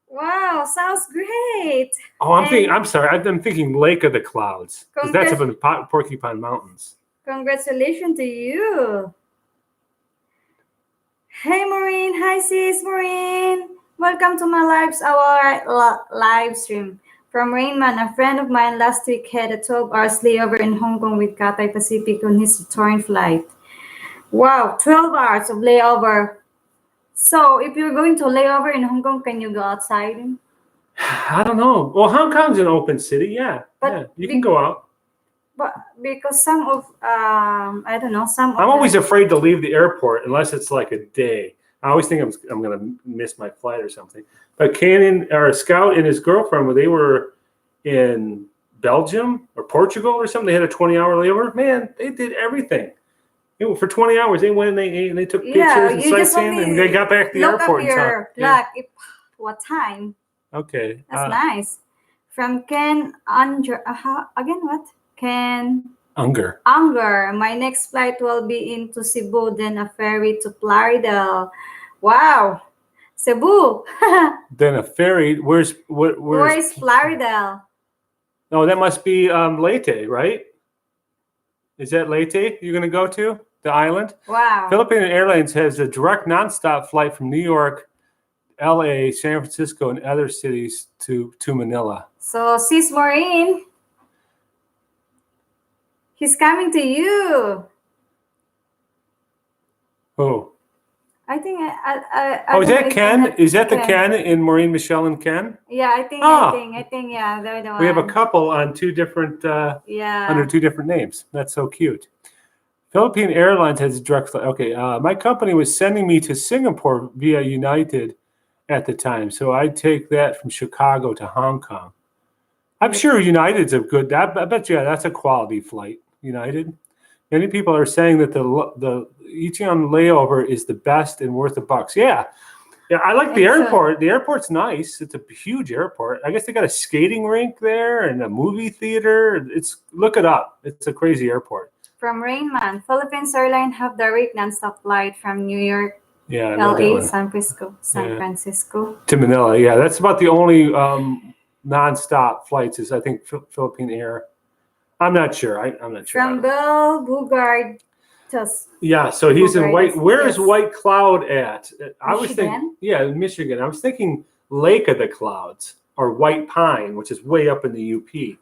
Wow, sounds great. Oh, I'm sorry. I'm thinking Lake of the Clouds because that's up in the Porcupine Mountains. Congratulations to you. Hey Maureen, hi sis Maureen. Welcome to my live stream. From Rainman, a friend of mine last week had a 12-hour layover in Hong Kong with Cathay Pacific on his return flight. Wow, 12 hours of layover. So if you're going to layover in Hong Kong, can you go outside? I don't know. Well, Hong Kong's an open city. Yeah, But you can go out. But because some of I don't know, some of I'm always afraid to leave the airport unless it's like a day. I always think I'm going to miss my flight or something. But Canyon or Scout and his girlfriend, when they were in Belgium or Portugal or something, they had a 20-hour layover. Man, they did everything. For 20 hours, they went and they ate and they took pictures and sightseeing, and they got back to the airport in time. Clock, what time? Okay. That's nice. From Ken Unger. Again, what? Ken Unger. My next flight will be into Cebu, then a ferry to Florida. Wow, Cebu. Then a ferry. Where is Florida? Oh, that must be Leyte, right? Is that Leyte you're going to go to, the island? Wow. Philippine Airlines has a direct nonstop flight from New York, LA, San Francisco, and other cities to Manila. So, sis Maureen, he's coming to you. Oh. I think is that Ken? Is that the Ken in Maureen, Michelle, and Ken? Yeah, I think yeah, they're the one. We have a couple on two different under two different names. That's so cute. Philippine Airlines has a direct flight. Okay, my company was sending me to Singapore via United at the time, so I'd take that from Chicago to Hong Kong. I'm sure United's a good. I bet you that's a quality flight. United. Many people are saying that the Icheon layover is the best and worth the bucks. Yeah, I like the airport. The airport's nice. It's a huge airport. I guess they got a skating rink there and a movie theater. Look it up. It's a crazy airport. From Rainman, Philippines Airlines have direct nonstop flight from New York, LA, San Francisco to Manila. Yeah, that's about the only nonstop flights. Is I think Philippine Air. I'm not sure. I'm not sure. From Bill Bugard. Yeah, so he's in White. Where is White Cloud at? I was thinking, in Michigan. I was thinking Lake of the Clouds or White Pine, which is way up in the UP.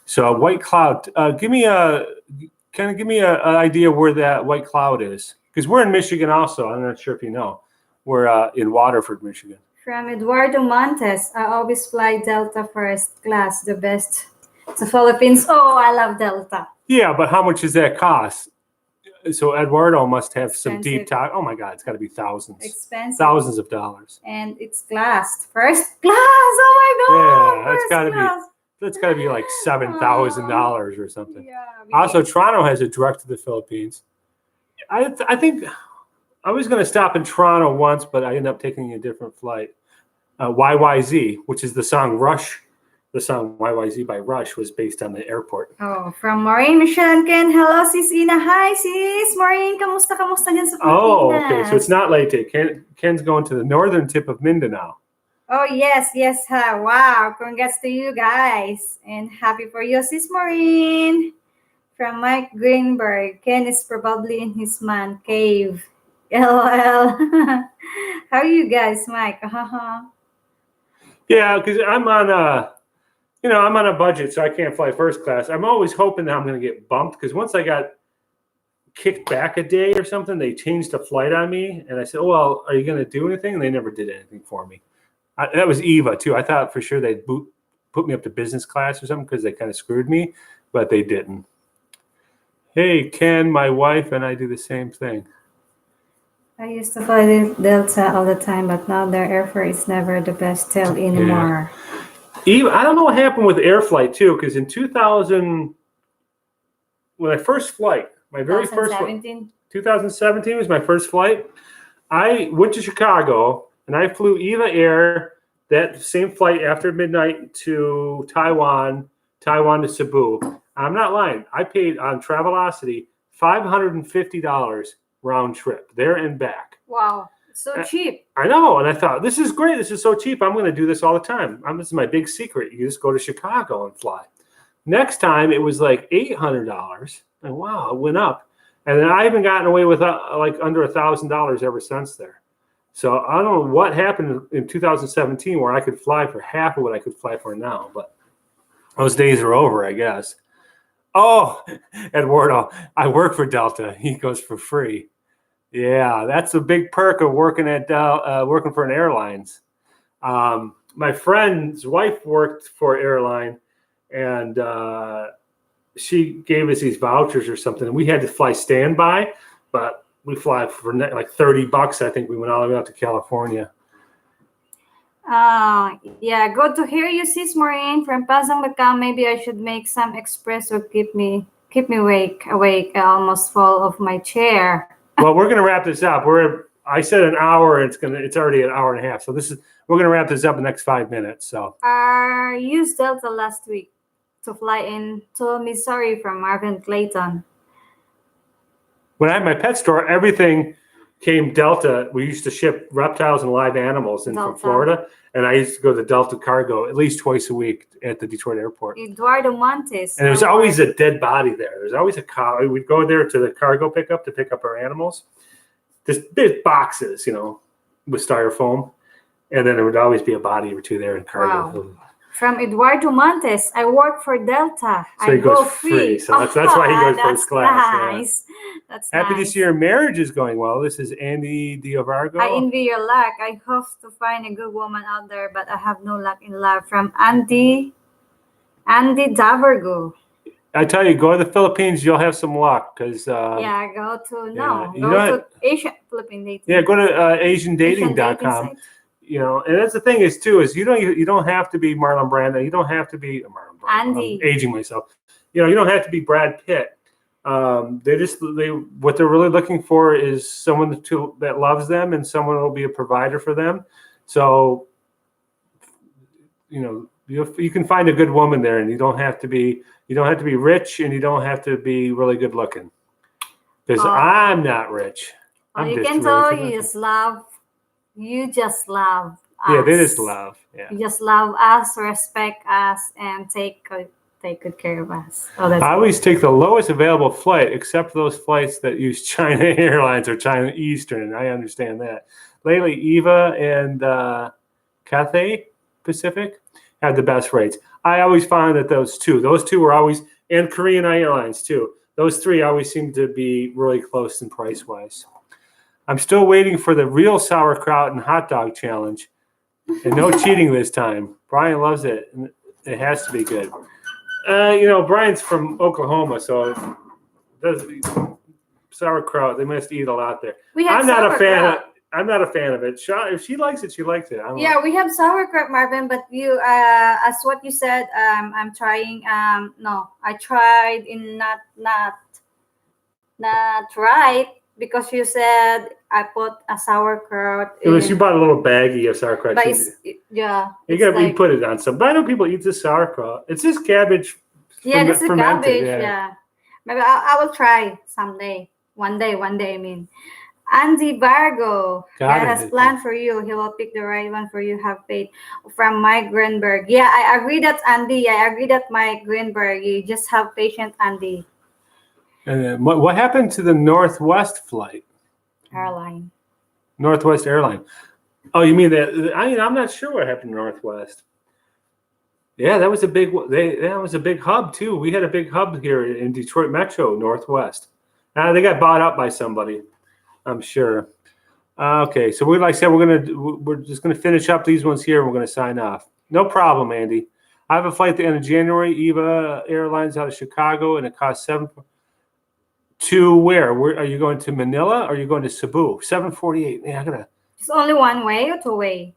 So White Cloud. Give me an idea where that White Cloud is, because we're in Michigan also. I'm not sure if you know. We're in Waterford, Michigan. From Eduardo Montes, I always fly Delta first class, the best. To Philippines. Oh, I love Delta. Yeah, but how much does that cost? So Eduardo must have some deep talk. Oh my God, it's got to be thousands. Expensive. Thousands of dollars. And it's class. First class. Oh my God. Yeah, that's got to be like $7,000 or something. Yeah. Also, Toronto has a direct to the Philippines. I think I was going to stop in Toronto once, but I ended up taking a different flight. YYZ, which is the song Rush. The song YYZ by Rush was based on the airport. Oh, from Maureen, Michelle, and Ken. Hello, sis Ina. Hi, sis. Maureen, kamusta dyan sa Pilipinas? Oh, okay. So it's not Leyte. Ken's going to the northern tip of Mindanao. Oh, yes. Wow. Congrats to you guys. And happy for you, sis Maureen. From Mike Greenberg. Ken is probably in his man cave. LOL. How are you guys, Mike? Yeah, because I'm on a budget, so I can't fly first class. I'm always hoping that I'm going to get bumped, because once I got kicked back a day or something, they changed a flight on me, and I said, well, are you going to do anything? And they never did anything for me. That was EVA, too. I thought for sure they'd put me up to business class or something because they kind of screwed me, but they didn't. Hey, Ken, my wife and I do the same thing. I used to fly Delta all the time, but now their airfare is never the best deal anymore. Even, I don't know what happened with air flight too, because in 2000, when I first flight, my very first flight, 2017 was my first flight. I went to Chicago and I flew EVA Air that same flight after midnight to Taiwan to Cebu. I'm not lying. I paid on Travelocity $550 round trip there and back. Wow, so cheap. I know, and I thought this is great. This is so cheap. I'm going to do this all the time. This is my big secret. You just go to Chicago and fly. Next time it was like $800, and wow, it went up. And then I haven't gotten away with like under $1,000 ever since there. So I don't know what happened in 2017 where I could fly for half of what I could fly for now, but those days are over, I guess. Oh, Eduardo, I work for Delta. He goes for free. Yeah, that's a big perk of working at working for an airlines. My friend's wife worked for airline, and she gave us these vouchers or something. And we had to fly standby, but we fly for like $30. I think we went all the way out to California. Yeah, good to hear you, Sis Maureen from Pasang Macau. Maybe I should make some espresso. Keep me awake. I almost fall off my chair. Well, we're gonna wrap this up. I said an hour. It's already an hour and a half. So we're gonna wrap this up in the next 5 minutes. So I used Delta last week to fly in to Missouri from Marvin Clayton. When I had my pet store, everything came Delta. We used to ship reptiles and live animals in from Florida, and I used to go to Delta Cargo at least twice a week at the Detroit airport. Eduardo Montes. And there was always a dead body there. There's always a cow. We'd go there to the cargo pickup to pick up our animals. There's boxes, with styrofoam, and then there would always be a body or two there in cargo. Wow. From Eduardo Montes, I work for Delta. So he goes free. So that's why he goes first class. Nice. Yeah. That's happy nice. to see your marriage is going well. This is Andy Diovargo. I envy your luck. I hope to find a good woman out there, but I have no luck in love. From Andy Davargo. I tell you, go to the Philippines, you'll have some luck because go to Asian Philippine dating. Yeah, go to AsianDating.com. And that's the thing is you don't have to be Marlon Brando. You don't have to be Marlon Brando. Andy. I'm aging myself. You don't have to be Brad Pitt. What they're really looking for is someone that loves them and someone who will be a provider for them. So, you can find a good woman there, and you don't have to be rich, and you don't have to be really good looking. Because I'm not rich. You just love us. Yeah, they just love. Yeah. You just love us, respect us, and take good care of us. I always take the lowest available flight, except those flights that use China Airlines or China Eastern. I understand that. Lately, EVA and Cathay Pacific had the best rates. I always find that those two were always, and Korean Airlines too. Those three always seem to be really close in price-wise. I'm still waiting for the real sauerkraut and hot dog challenge, and no cheating this time. Brian loves it, and it has to be good. Brian's from Oklahoma, so sauerkraut. They must eat a lot there. I'm not a fan of it. If she likes it, she likes it. We have sauerkraut, Marvin. But as what you said, I'm trying. I tried in not right. Because you said I put a sauerkraut. You bought a little baggie of sauerkraut. But you put it on some. But I know people eat this sauerkraut. It's just cabbage. Yeah, this is cabbage. Yeah. Maybe I will try someday. One day. I mean, Andy Vargo has planned for you. He will pick the right one for you. Have faith. From Mike Greenberg. Yeah, I agree that Andy. I agree that Mike Greenberg. You just have patience, Andy. And then what happened to the Northwest flight? Airline. Northwest Airline. Oh, you mean that? I'm not sure what happened to Northwest. Yeah, that was a big. That was a big hub too. We had a big hub here in Detroit Metro Northwest. They got bought up by somebody, I'm sure. Okay, so we're just gonna finish up these ones here. And we're gonna sign off. No problem, Andy. I have a flight at the end of January, EVA Airlines out of Chicago, and it costs to where? Where are you going to Manila or are you going to Cebu? 748. Yeah, I gotta. It's only one way or two way?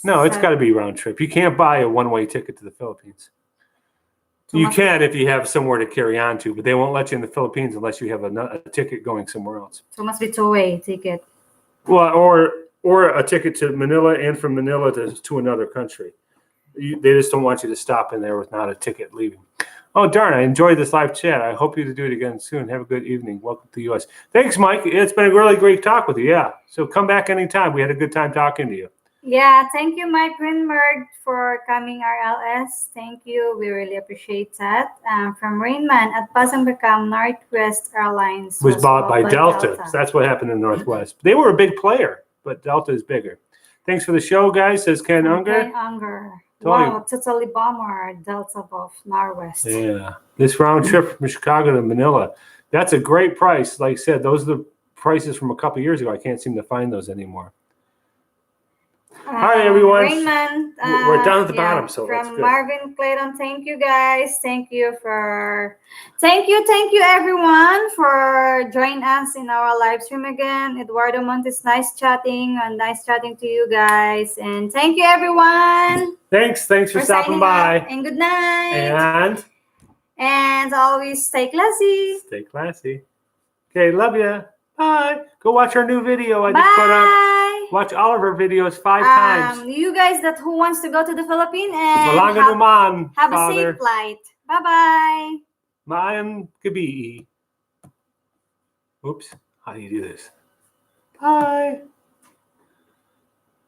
No, it's got to be round trip. You can't buy a one-way ticket to the Philippines. You can if you have somewhere to carry on to, but they won't let you in the Philippines unless you have a ticket going somewhere else. So it must be two-way ticket. Well, or a ticket to Manila and from Manila to another country. They just don't want you to stop in there without a ticket leaving. Oh, darn, I enjoyed this live chat. I hope you to do it again soon. Have a good evening. Welcome to the U.S. Thanks, Mike. It's been a really great talk with you. Yeah. So come back anytime. We had a good time talking to you. Yeah, thank you, Mike Greenberg, for coming RLS. Thank you. We really appreciate that. From Rainman at Pasang Bacam, Northwest Airlines was bought by Delta. So that's what happened in Northwest. They were a big player, but Delta is bigger. Thanks for the show, guys, says Ken Unger. Ken Unger. Wow, totally bomber, Delta above Northwest. Yeah. This round trip from Chicago to Manila, that's a great price. Like I said, those are the prices from a couple of years ago. I can't seem to find those anymore. All right, everyone. Raymond, we're down at the bottom, so from that's good. Marvin Clayton, thank you guys. Thank you everyone for joining us in our live stream again. Eduardo Montes, nice chatting to you guys, and thank you everyone. Thanks for stopping by. And good night. And always stay classy. Stay classy. Okay, love you. Bye. Go watch our new video I just put up. Watch all of our videos 5 times. You guys who wants to go to the Philippines and have a safe flight. Bye-bye. Mayang gabi. Oops. How do you do this? Bye.